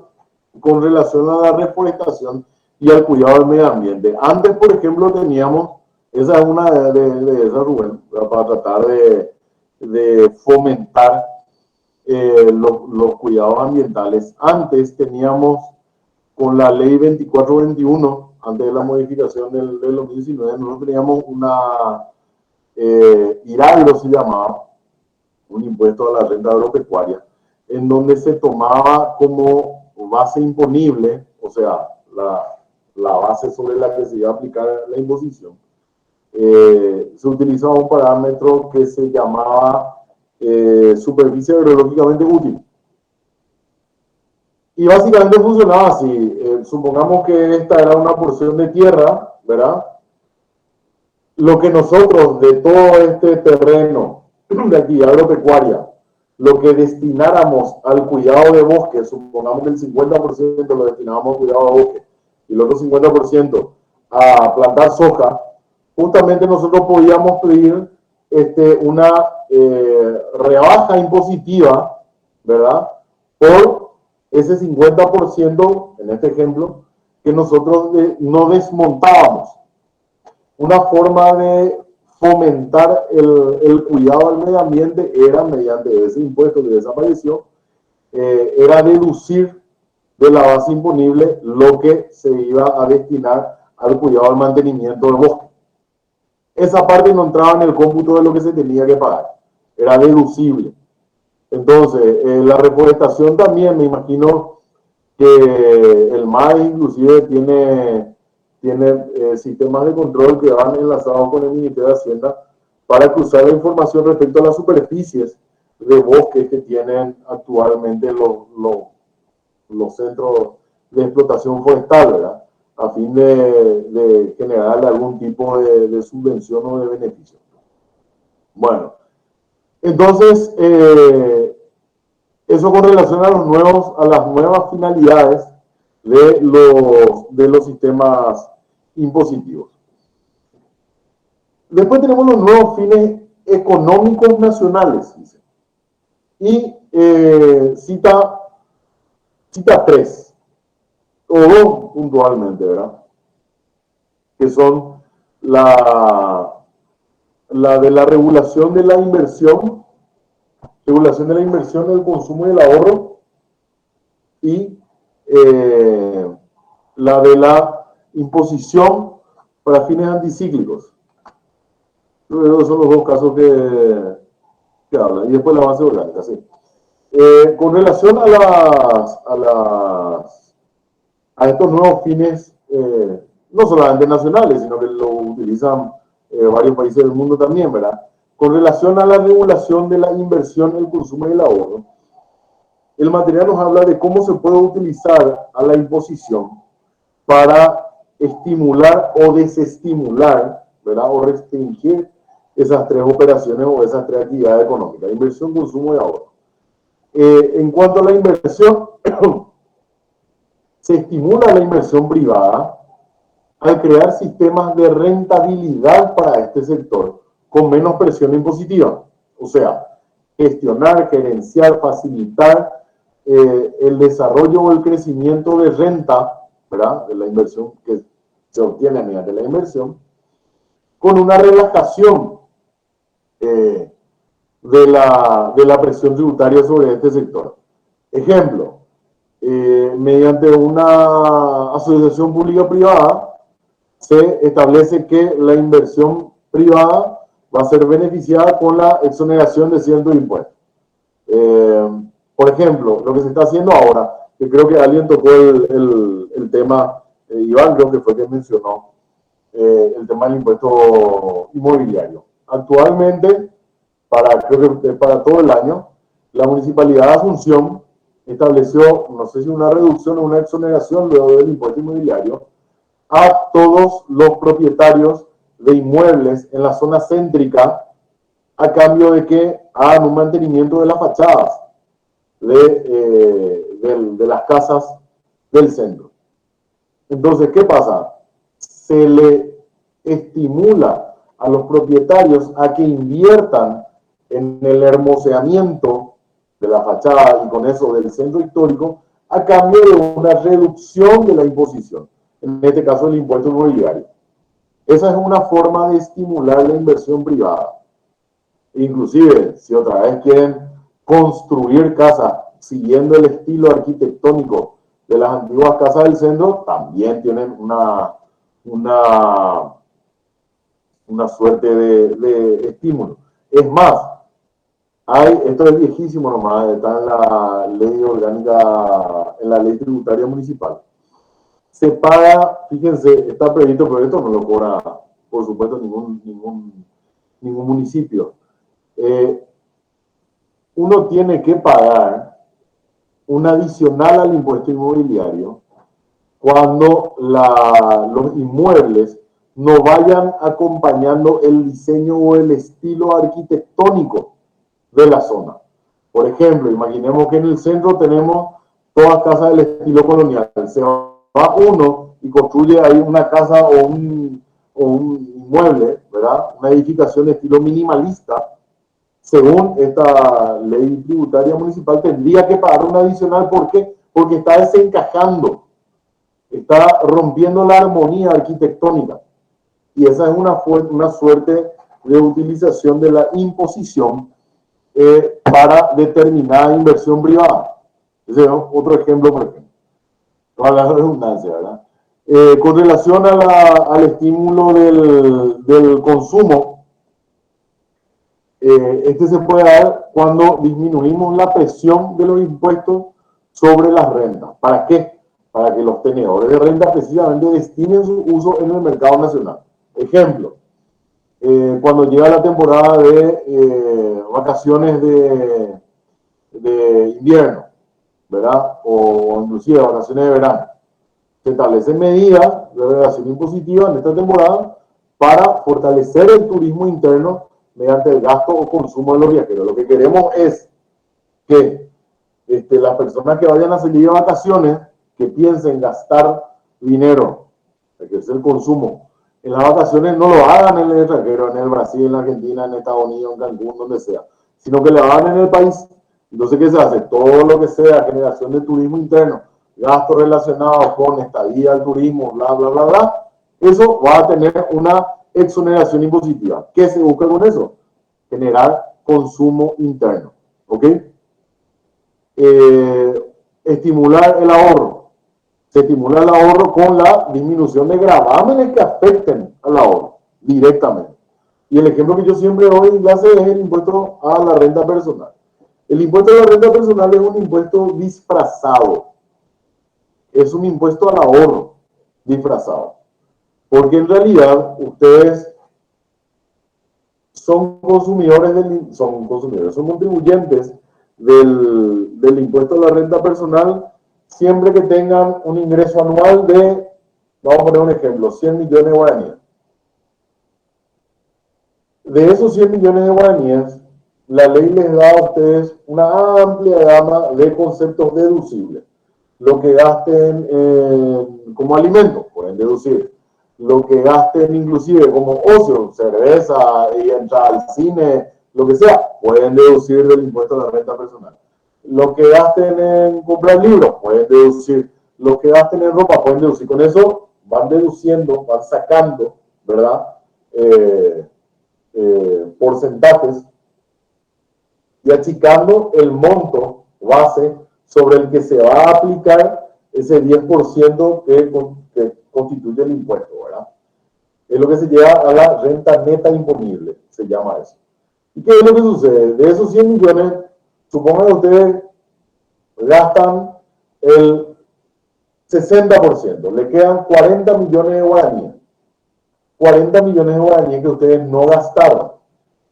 con relación a la reforestación y al cuidado del medio ambiente. Antes, por ejemplo, teníamos, esa es una de esas, Rubén, para tratar de fomentar los cuidados ambientales. Antes teníamos, con la ley 2421, antes de la modificación del 2019, nosotros teníamos una IRAGRO, se llamaba, un impuesto a la renta agropecuaria, en donde se tomaba como base imponible, o sea, la base sobre la que se iba a aplicar la imposición. Se utilizaba un parámetro que se llamaba superficie agrológicamente útil. Y básicamente funcionaba así. Supongamos que esta era una porción de tierra, ¿verdad? Lo que nosotros de todo este terreno de actividad agropecuaria, lo que destináramos al cuidado de bosque, supongamos que el 50% lo destinábamos al cuidado de bosque y el otro 50% a plantar soja, justamente nosotros podíamos pedir una rebaja impositiva, ¿verdad? Por ese 50%, en este ejemplo, que nosotros no desmontábamos. Una forma de fomentar el cuidado del medio ambiente era mediante ese impuesto que desapareció, era deducir de la base imponible lo que se iba a destinar al cuidado del mantenimiento del bosque. Esa parte no entraba en el cómputo de lo que se tenía que pagar, era deducible. Entonces, la reforestación también, me imagino que el MAE inclusive tiene sistemas de control que van enlazados con el Ministerio de Hacienda para cruzar la información respecto a las superficies de bosques que tienen actualmente los centros de explotación forestal, ¿verdad? A fin de generar algún tipo de subvención o de beneficio. Bueno, entonces, eso con relación a las nuevas finalidades de los sistemas impositivos. Después tenemos los nuevos fines económicos nacionales, dice. Y cita tres, o dos puntualmente, ¿verdad? Que son la de la regulación de la inversión, del consumo y el ahorro, y la de la imposición para fines anticíclicos. Esos son los dos casos que hablan. Y después la base orgánica, sí. Con relación a estos nuevos fines, no solamente nacionales, sino que lo utilizan varios países del mundo también, ¿verdad? Con relación a la regulación de la inversión, el consumo y el ahorro, el material nos habla de cómo se puede utilizar a la imposición para estimular o desestimular, ¿verdad? O restringir esas tres operaciones o esas tres actividades económicas: inversión, consumo y ahorro. En cuanto a la inversión, se estimula la inversión privada al crear sistemas de rentabilidad para este sector con menos presión impositiva. O sea, gestionar, gerenciar, facilitar el desarrollo o el crecimiento de renta, ¿verdad? De la inversión que se obtiene mediante la inversión, con una relajación de la presión tributaria sobre este sector. Ejemplo, mediante una asociación pública-privada se establece que la inversión privada va a ser beneficiada con la exoneración de ciertos impuestos. Por ejemplo, lo que se está haciendo ahora, que creo que alguien tocó el tema, Iván creo que fue quien mencionó, el tema del impuesto inmobiliario. Actualmente, creo que para todo el año, la Municipalidad de Asunción estableció, no sé si una reducción o una exoneración luego del impuesto inmobiliario a todos los propietarios de inmuebles en la zona céntrica, a cambio de que hagan un mantenimiento de las fachadas de las casas del centro. Entonces, ¿qué pasa? Se le estimula a los propietarios a que inviertan en el hermoseamiento de la fachada y con eso del centro histórico, a cambio de una reducción de la imposición, en este caso el impuesto inmobiliario. Esa es una forma de estimular la inversión privada. Inclusive, si otra vez quieren construir casas siguiendo el estilo arquitectónico de las antiguas casas del centro, también tienen una suerte de estímulo. Es más, esto es viejísimo nomás, está en la ley orgánica, en la ley tributaria municipal. Se paga, fíjense, está previsto, pero esto no lo cobra, por supuesto, ningún municipio. Uno tiene que pagar un adicional al impuesto inmobiliario cuando los inmuebles no vayan acompañando el diseño o el estilo arquitectónico de la zona. Por ejemplo, imaginemos que en el centro tenemos todas casas del estilo colonial. Se va va uno y construye ahí una casa o un inmueble, ¿verdad? Una edificación de estilo minimalista, según esta ley tributaria municipal, tendría que pagar un adicional. ¿Por qué? Porque está desencajando, está rompiendo la armonía arquitectónica. Y esa es una suerte de utilización de la imposición para determinada inversión privada. Ese es otro ejemplo, por ejemplo. Toda la redundancia, ¿verdad? Con relación al estímulo del consumo, este se puede dar cuando disminuimos la presión de los impuestos sobre las rentas. ¿Para qué? Para que los tenedores de renta precisamente destinen su uso en el mercado nacional. Ejemplo, cuando llega la temporada de vacaciones de invierno, ¿verdad? O inclusive vacaciones de verano, se establecen medidas de relación impositiva en esta temporada para fortalecer el turismo interno mediante el gasto o consumo de los viajeros. Lo que queremos es que las personas que vayan a salir de vacaciones, que piensen gastar dinero, que es el consumo, en las vacaciones no lo hagan en el extranjero, en el Brasil, en la Argentina, en Estados Unidos, en Cancún, donde sea, sino que lo hagan en el país. Entonces, ¿qué se hace? Todo lo que sea generación de turismo interno, gastos relacionados con estadía al turismo, bla, bla, bla, bla, eso va a tener una exoneración impositiva. ¿Qué se busca con eso? Generar consumo interno, ¿ok? Estimular el ahorro. Se estimula el ahorro con la disminución de gravámenes que afecten al ahorro directamente. Y el ejemplo que yo siempre doy en clase es el impuesto a la renta personal. El impuesto a la renta personal es un impuesto disfrazado. Es un impuesto al ahorro disfrazado. Porque en realidad ustedes son contribuyentes del impuesto a la renta personal siempre que tengan un ingreso anual de, vamos a poner un ejemplo, 100 millones de guaraníes. De esos 100 millones de guaraníes, la ley les da a ustedes una amplia gama de conceptos deducibles. Lo que gasten como alimento, pueden deducir. Lo que gasten inclusive como ocio, cerveza, y entrar al cine, lo que sea, pueden deducir del impuesto a la renta personal. Lo que gasten en comprar libros, pueden deducir. Lo que gasten en ropa, pueden deducir. Con eso van deduciendo, van sacando, ¿verdad? Porcentajes y achicando el monto base sobre el que se va a aplicar ese 10% que constituye el impuesto, ¿verdad? Es lo que se lleva a la renta neta imponible, se llama eso. ¿Y qué es lo que sucede? De esos 100 millones, supongan que ustedes gastan el 60%, le quedan 40 millones de guaraníes. 40 millones de guaraníes que ustedes no gastaron.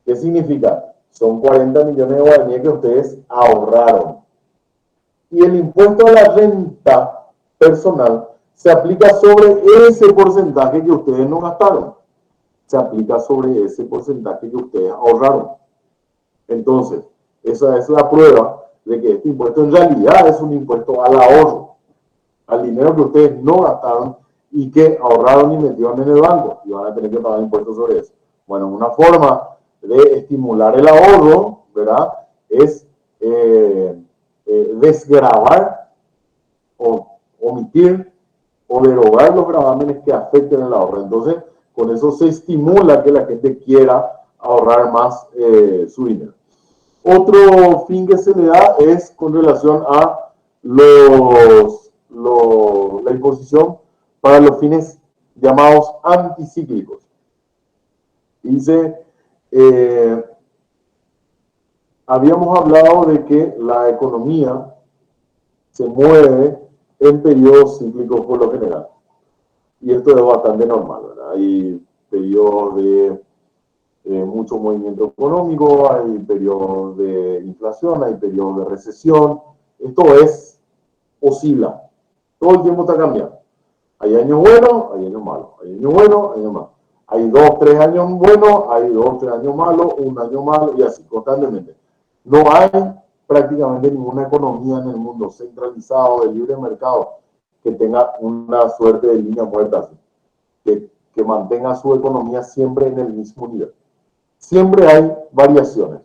¿Qué significa? Son 40 millones de guaraníes que ustedes ahorraron. Y el impuesto a la renta personal se aplica sobre ese porcentaje que ustedes no gastaron. Se aplica sobre ese porcentaje que ustedes ahorraron. Entonces, esa es la prueba de que este impuesto en realidad es un impuesto al ahorro, al dinero que ustedes no gastaron y que ahorraron y metieron en el banco y van a tener que pagar impuestos sobre eso. Bueno, una forma de estimular el ahorro, ¿verdad? Es desgravar o omitir o derogar los gravámenes que afecten el ahorro. Entonces, con eso se estimula que la gente quiera ahorrar más su dinero. Otro fin que se le da es con relación a la imposición para los fines llamados anticíclicos. Dice, habíamos hablado de que la economía se mueve en periodos cíclicos por lo general. Y esto es bastante normal, ¿verdad? Hay periodos de mucho movimiento económico, hay periodos de inflación, hay periodos de recesión. Esto oscila. Todo el tiempo está cambiando. Hay años buenos, hay años malos. Hay años buenos, hay años malos. Hay 2, 3 años buenos, hay 2, 3 años malos, un año malo y así, constantemente. No hay prácticamente ninguna economía en el mundo centralizado de libre mercado que tenga una suerte de línea muerta, así, que mantenga su economía siempre en el mismo nivel. Siempre hay variaciones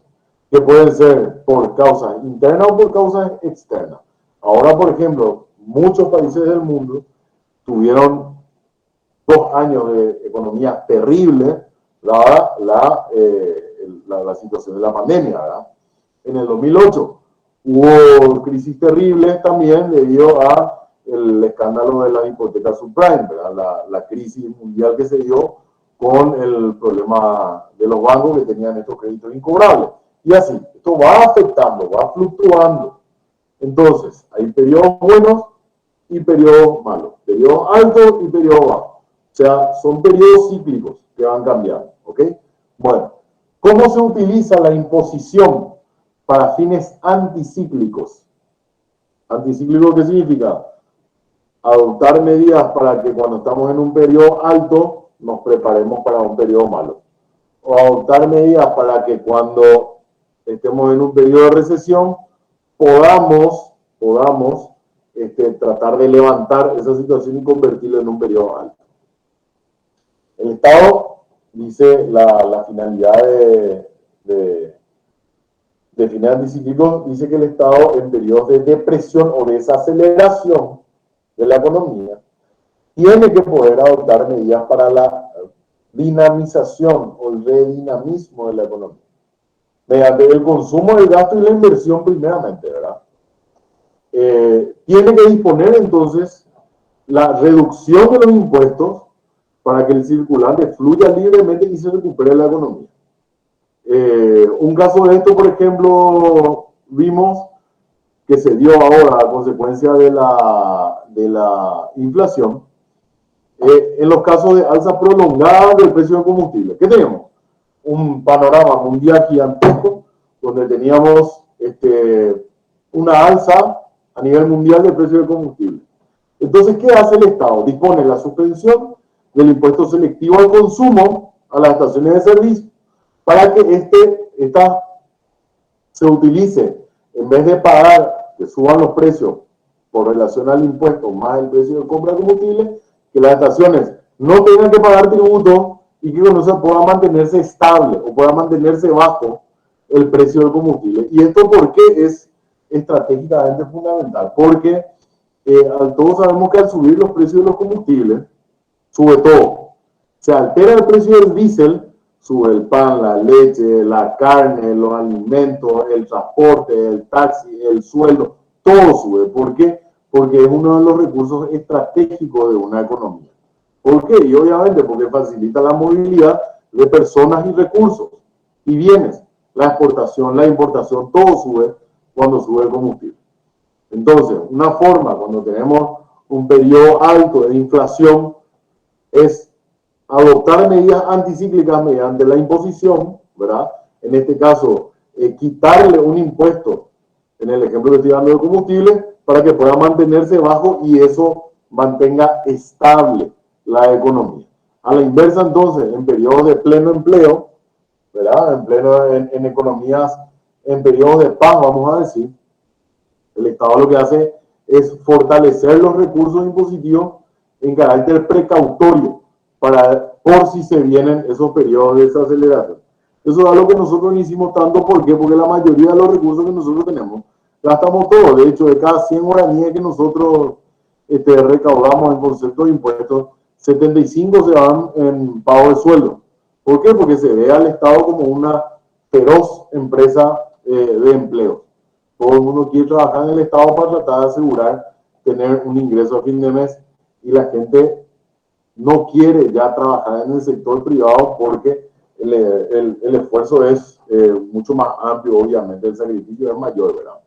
que pueden ser por causas internas o por causas externas. Ahora, por ejemplo, muchos países del mundo tuvieron 2 años de economía terrible, dada la situación de la pandemia, ¿verdad? En el 2008 hubo crisis terribles también debido a el escándalo de la hipoteca subprime, ¿verdad? La crisis mundial que se dio con el problema de los bancos que tenían estos créditos incobrables. Y así, esto va afectando, va fluctuando. Entonces, hay periodos buenos y periodos malos, periodos altos y periodos bajos. O sea, son periodos cíclicos que van cambiando, ¿ok? Bueno, ¿cómo se utiliza la imposición para fines anticíclicos? ¿Anticíclico qué significa? Adoptar medidas para que cuando estamos en un periodo alto nos preparemos para un periodo malo. O adoptar medidas para que cuando estemos en un periodo de recesión podamos tratar de levantar esa situación y convertirlo en un periodo alto. El Estado dice la finalidad de fines anticíclicos, dice que el Estado en periodos de depresión o desaceleración de la economía tiene que poder adoptar medidas para la dinamización o el redinamismo de la economía, mediante el consumo, el gasto y la inversión primeramente, ¿verdad? Tiene que disponer entonces la reducción de los impuestos para que el circulante fluya libremente y se recupere la economía. Un caso de esto, por ejemplo, vimos que se dio ahora a consecuencia de la inflación, en los casos de alza prolongada del precio del combustible. ¿Qué tenemos? Un panorama mundial gigantesco donde teníamos una alza a nivel mundial del precio del combustible. Entonces, ¿qué hace el Estado? Dispone la suspensión del impuesto selectivo al consumo a las estaciones de servicio para que esta se utilice, en vez de pagar que suban los precios por relación al impuesto más el precio de compra de combustible, que las estaciones no tengan que pagar tributo y que con eso pueda mantenerse estable o pueda mantenerse bajo el precio del combustible. ¿Y esto por qué es estratégicamente fundamental? Porque todos sabemos que al subir los precios de los combustibles, sube todo. Se altera el precio del diésel, sube el pan, la leche, la carne, los alimentos, el transporte, el taxi, el sueldo, todo sube. ¿Por qué? Porque es uno de los recursos estratégicos de una economía. ¿Por qué? Y obviamente porque facilita la movilidad de personas y recursos y bienes. La exportación, la importación, todo sube cuando sube el combustible. Entonces, una forma cuando tenemos un periodo alto de inflación es adoptar medidas anticíclicas mediante la imposición, ¿verdad? En este caso, quitarle un impuesto, en el ejemplo que estoy dando de combustible, para que pueda mantenerse bajo y eso mantenga estable la economía. A la inversa, entonces, en periodos de pleno empleo, ¿verdad? En economías, en periodos de paz, vamos a decir, el Estado lo que hace es fortalecer los recursos impositivos en carácter precautorio por si se vienen esos periodos de desaceleración. Eso es algo que nosotros no hicimos tanto. ¿Por qué? Porque la mayoría de los recursos que nosotros tenemos gastamos todo. De hecho, de cada 100 guaraníes que nosotros recaudamos en concepto de impuestos, 75 se van en pago de sueldo. ¿Por qué? Porque se ve al Estado como una feroz empresa de empleo. Todo el mundo quiere trabajar en el Estado para tratar de asegurar tener un ingreso a fin de mes y la gente no quiere ya trabajar en el sector privado porque el esfuerzo es mucho más amplio, obviamente el sacrificio es mayor, ¿verdad?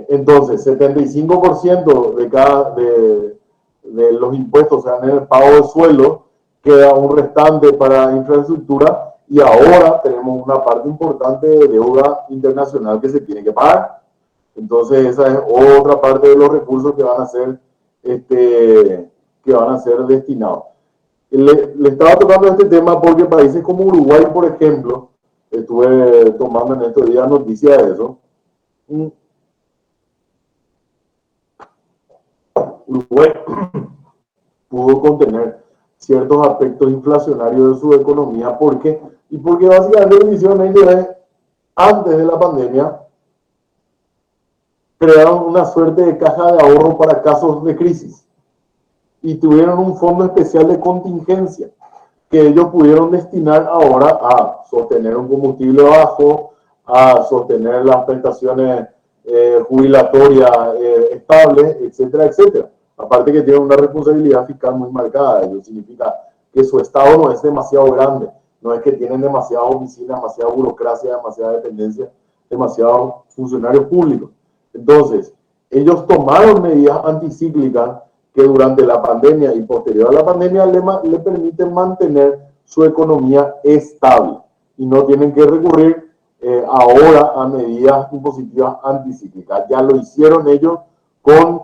Entonces, 75% de los impuestos se dan en el pago de sueldo, queda un restante para infraestructura y ahora tenemos una parte importante de deuda internacional que se tiene que pagar. Entonces, esa es otra parte de los recursos que van a ser destinados. Le estaba tocando este tema porque países como Uruguay, por ejemplo, estuve tomando en estos días noticias de eso. Uruguay pudo contener ciertos aspectos inflacionarios de su economía. ¿Por qué? Y porque básicamente lo que hicieron ellos es, antes de la pandemia, crearon una suerte de caja de ahorro para casos de crisis y tuvieron un fondo especial de contingencia que ellos pudieron destinar ahora a sostener un combustible bajo, a sostener las prestaciones jubilatorias estables, etcétera, etcétera. Aparte que tienen una responsabilidad fiscal muy marcada. Eso significa que su estado no es demasiado grande, no es que tienen demasiadas oficinas, demasiada burocracia, demasiada dependencia, demasiados funcionarios públicos. Entonces, ellos tomaron medidas anticíclicas que durante la pandemia y posterior a la pandemia le permiten mantener su economía estable y no tienen que recurrir ahora a medidas impositivas anticíclicas. Ya lo hicieron ellos con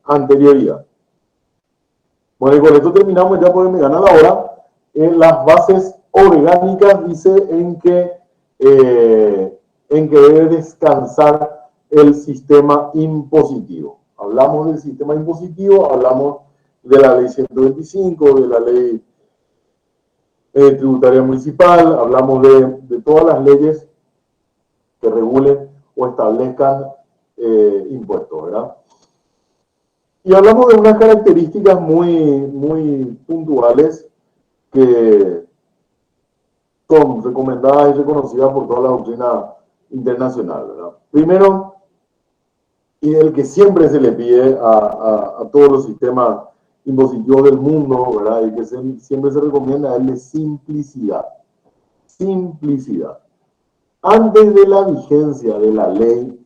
anterioridad. Bueno, y con esto terminamos ya porque me gana la hora. Las bases orgánicas dice en que debe descansar el sistema impositivo. Hablamos del sistema impositivo, hablamos de la ley 125, de la ley tributaria municipal, hablamos de todas las leyes que regulen o establezcan impuestos, ¿verdad? Y hablamos de unas características muy puntuales que son recomendadas y reconocidas por toda la doctrina internacional, ¿verdad? Primero, y el que siempre se le pide a todos los sistemas impositivos del mundo, ¿verdad? Y que siempre se recomienda es la simplicidad. Simplicidad. Antes de la vigencia de la ley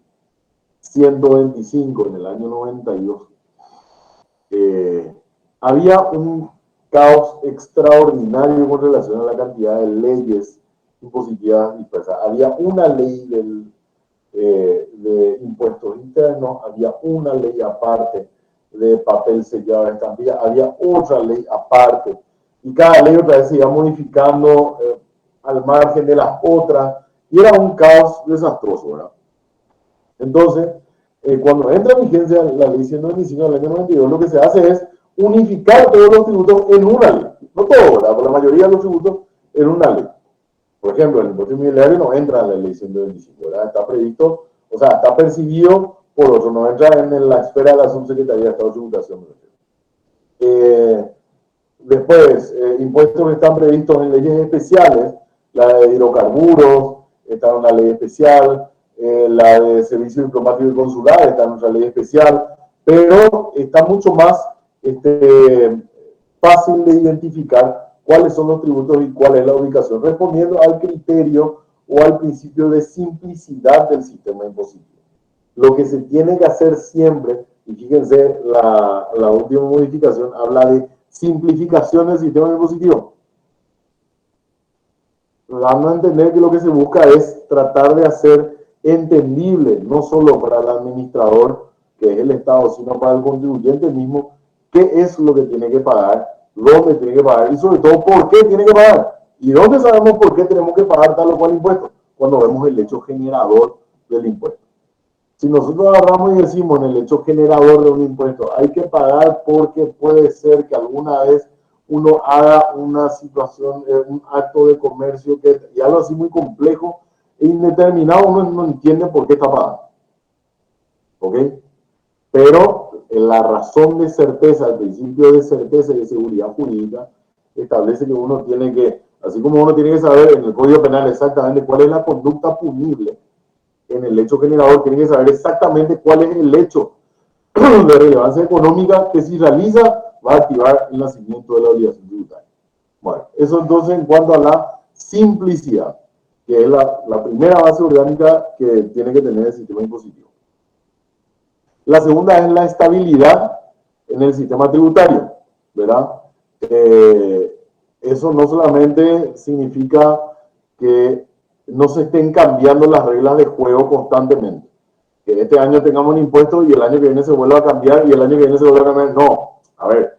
125 en el año 92, había un caos extraordinario con relación a la cantidad de leyes impositivas dispersas. Había una ley de impuestos internos, había una ley aparte de papel sellado de estampilla, había otra ley aparte, y cada ley otra vez se iba modificando al margen de las otras, y era un caos desastroso, ¿verdad? Entonces, cuando entra en vigencia la ley 125 del año 92, lo que se hace es unificar todos los tributos en una ley. No todo, ¿verdad? Pero la mayoría de los tributos en una ley. Por ejemplo, el impuesto inmobiliario no entra en la ley 125, ¿verdad? Está previsto, o sea, está percibido por otro, no entra en la esfera de la Subsecretaría de Estado de Tributación. Después, impuestos que están previstos en leyes especiales, la de hidrocarburos, está en una ley especial, la de servicio diplomático y consular está en otra ley especial, pero está mucho más fácil de identificar cuáles son los tributos y cuál es la ubicación, respondiendo al criterio o al principio de simplicidad del sistema impositivo. Lo que se tiene que hacer siempre, y fíjense, la última modificación habla de simplificación del sistema impositivo. Dando a entender que lo que se busca es tratar de hacer entendible, no solo para el administrador, que es el Estado, sino para el contribuyente mismo, qué es lo que tiene que pagar, dónde tiene que pagar y sobre todo por qué tiene que pagar. ¿Y dónde sabemos por qué tenemos que pagar tal o cual impuesto? Cuando vemos el hecho generador del impuesto. Si nosotros agarramos y decimos en el hecho generador de un impuesto, hay que pagar porque puede ser que alguna vez uno haga una situación, un acto de comercio que y algo así muy complejo e indeterminado, uno no entiende por qué está pagando. ¿Ok? Pero la razón de certeza, el principio de certeza y de seguridad jurídica, establece que uno tiene que, así como uno tiene que saber en el Código Penal exactamente cuál es la conducta punible, en el hecho generador tiene que saber exactamente cuál es el hecho de relevancia económica que si realiza va a activar el nacimiento de la obligación tributaria. Bueno, eso entonces en cuanto a la simplicidad, que es la primera base orgánica que tiene que tener el sistema impositivo. La segunda es la estabilidad en el sistema tributario, ¿verdad? Eso no solamente significa que no se estén cambiando las reglas de juego constantemente. Que este año tengamos un impuesto y el año que viene se vuelva a cambiar y el año que viene se vuelva a cambiar. No, a ver,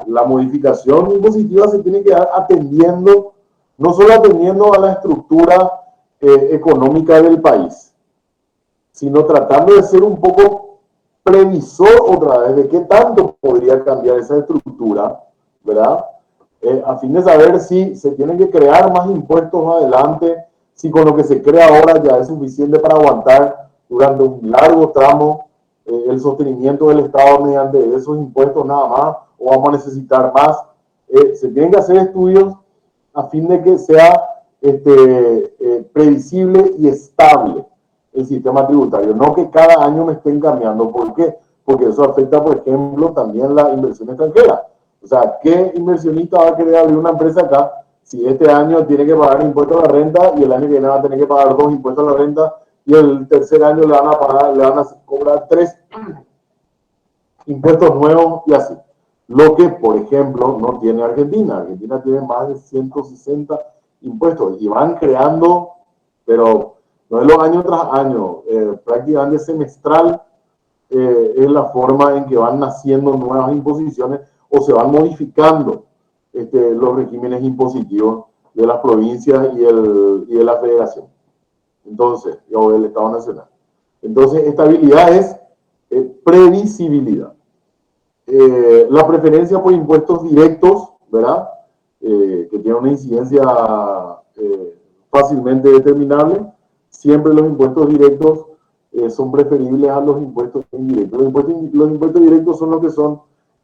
la modificación impositiva se tiene que dar atendiendo, no solo atendiendo a la estructura económica del país, sino tratando de ser un poco previsor otra vez de qué tanto podría cambiar esa estructura, ¿verdad? A fin de saber si se tienen que crear más impuestos más adelante, si con lo que se crea ahora ya es suficiente para aguantar durante un largo tramo el sostenimiento del Estado mediante esos impuestos nada más, o vamos a necesitar más. Se tienen que hacer estudios a fin de que sea previsible y estable el sistema tributario, no que cada año me estén cambiando. ¿Por qué? Porque eso afecta, por ejemplo, también la inversión extranjera. O sea, ¿qué inversionista va a querer abrir una empresa acá si este año tiene que pagar impuestos a la renta y el año que viene va a tener que pagar 2 impuestos a la renta y el tercer año le van a cobrar 3 impuestos nuevos y así? Lo que, por ejemplo, no tiene Argentina. Argentina tiene más de 160 impuestos y van creando, pero no es los año tras año, prácticamente semestral es la forma en que van naciendo nuevas imposiciones o se van modificando los regímenes impositivos de las provincias y de la federación. Entonces, o del Estado Nacional. Entonces, estabilidad es previsibilidad. La preferencia por impuestos directos, ¿verdad? Que tiene una incidencia fácilmente determinable. Siempre los impuestos directos son preferibles a los impuestos indirectos. Los impuestos directos son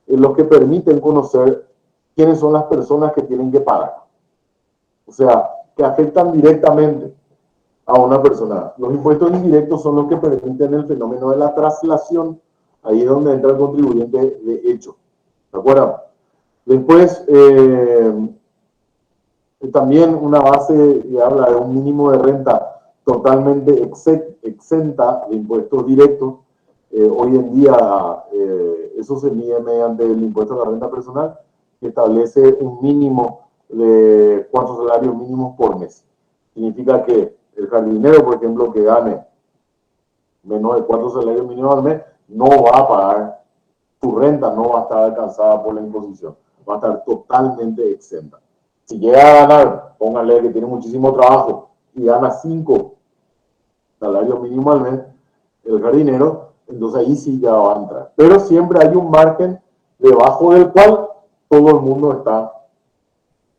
los que permiten conocer quiénes son las personas que tienen que pagar. O sea, que afectan directamente a una persona. Los impuestos indirectos son los que permiten el fenómeno de la traslación. Ahí es donde entra el contribuyente de hecho. ¿De acuerdo? Después, también una base que habla de un mínimo de renta totalmente exenta de impuestos directos. Hoy en día eso se mide mediante el impuesto a la renta personal, que establece un mínimo de 4 salarios mínimos por mes. Significa que el jardinero, por ejemplo, que gane menos de 4 salarios mínimos al mes, no va a pagar, su renta no va a estar alcanzada por la imposición, va a estar totalmente exenta. Si llega a ganar, póngale que tiene muchísimo trabajo y gana 5 salarios mínimos al mes, el jardinero, entonces ahí sí ya va a entrar. Pero siempre hay un margen debajo del cual todo el mundo está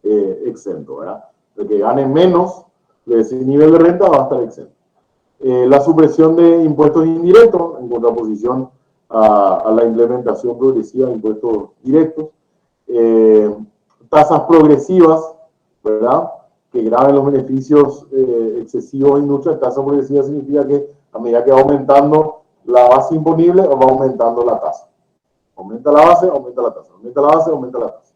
exento, ¿verdad? El que gane menos de ese nivel de renta va a estar exento. La supresión de impuestos indirectos en contraposición a la implementación progresiva de impuestos directos. Tasas progresivas, ¿verdad? Que graben los beneficios excesivos de industria. Tasa progresiva significa que a medida que va aumentando la base imponible, va aumentando la tasa. Aumenta la base, aumenta la tasa. Aumenta la base, aumenta la tasa.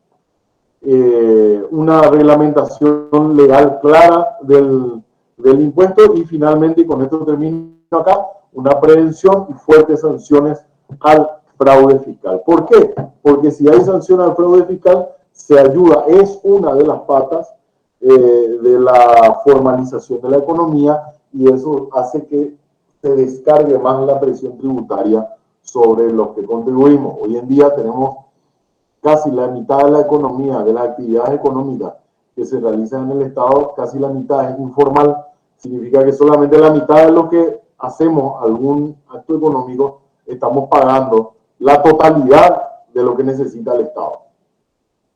Una reglamentación legal clara del impuesto y finalmente, y con esto termino acá, una prevención y fuertes sanciones al fraude fiscal. ¿Por qué? Porque si hay sanción al fraude fiscal, se ayuda, es una de las patas de la formalización de la economía y eso hace que se descargue más la presión tributaria sobre los que contribuimos. Hoy en día tenemos casi la mitad de la economía, de las actividades económicas que se realizan en el Estado, casi la mitad es informal. Significa que solamente la mitad de lo que hacemos algún acto económico estamos pagando la totalidad de lo que necesita el Estado.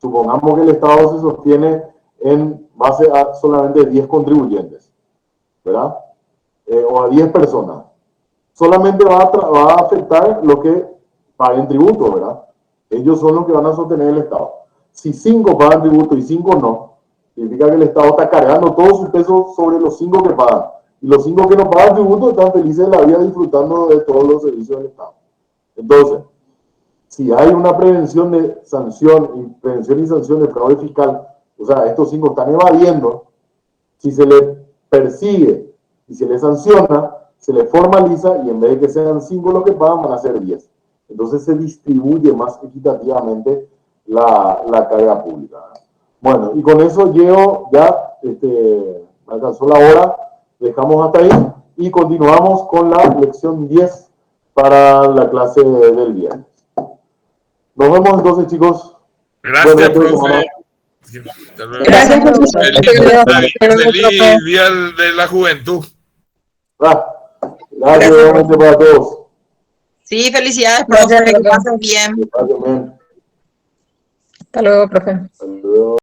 Supongamos que el Estado se sostiene en base a solamente 10 contribuyentes, ¿verdad? O a 10 personas. Solamente va a afectar lo que paguen tributo, ¿verdad? Ellos son los que van a sostener el Estado. Si 5 pagan tributo y 5 no, significa que el Estado está cargando todo su peso sobre los 5 que pagan. Y los 5 que no pagan tributo están felices de la vida disfrutando de todos los servicios del Estado. Entonces, si hay una prevención y sanción de fraude fiscal, o sea, estos 5 están evadiendo, si se les persigue y se les sanciona, se les formaliza y en vez de que sean 5 los que pagan, van a ser 10. Entonces se distribuye más equitativamente la carga pública. Bueno, y con eso llego ya, alcanzó la hora, dejamos hasta ahí y continuamos con la lección 10 para la clase del viernes. Nos vemos entonces, chicos. Gracias, profe. Gracias, profesor. Feliz Día de la Juventud. Gracias, igualmente para todos. Sí, felicidades, Gracias, profe, que profe. pases bien. Que pasen bien. Hasta luego, profe. Hasta luego.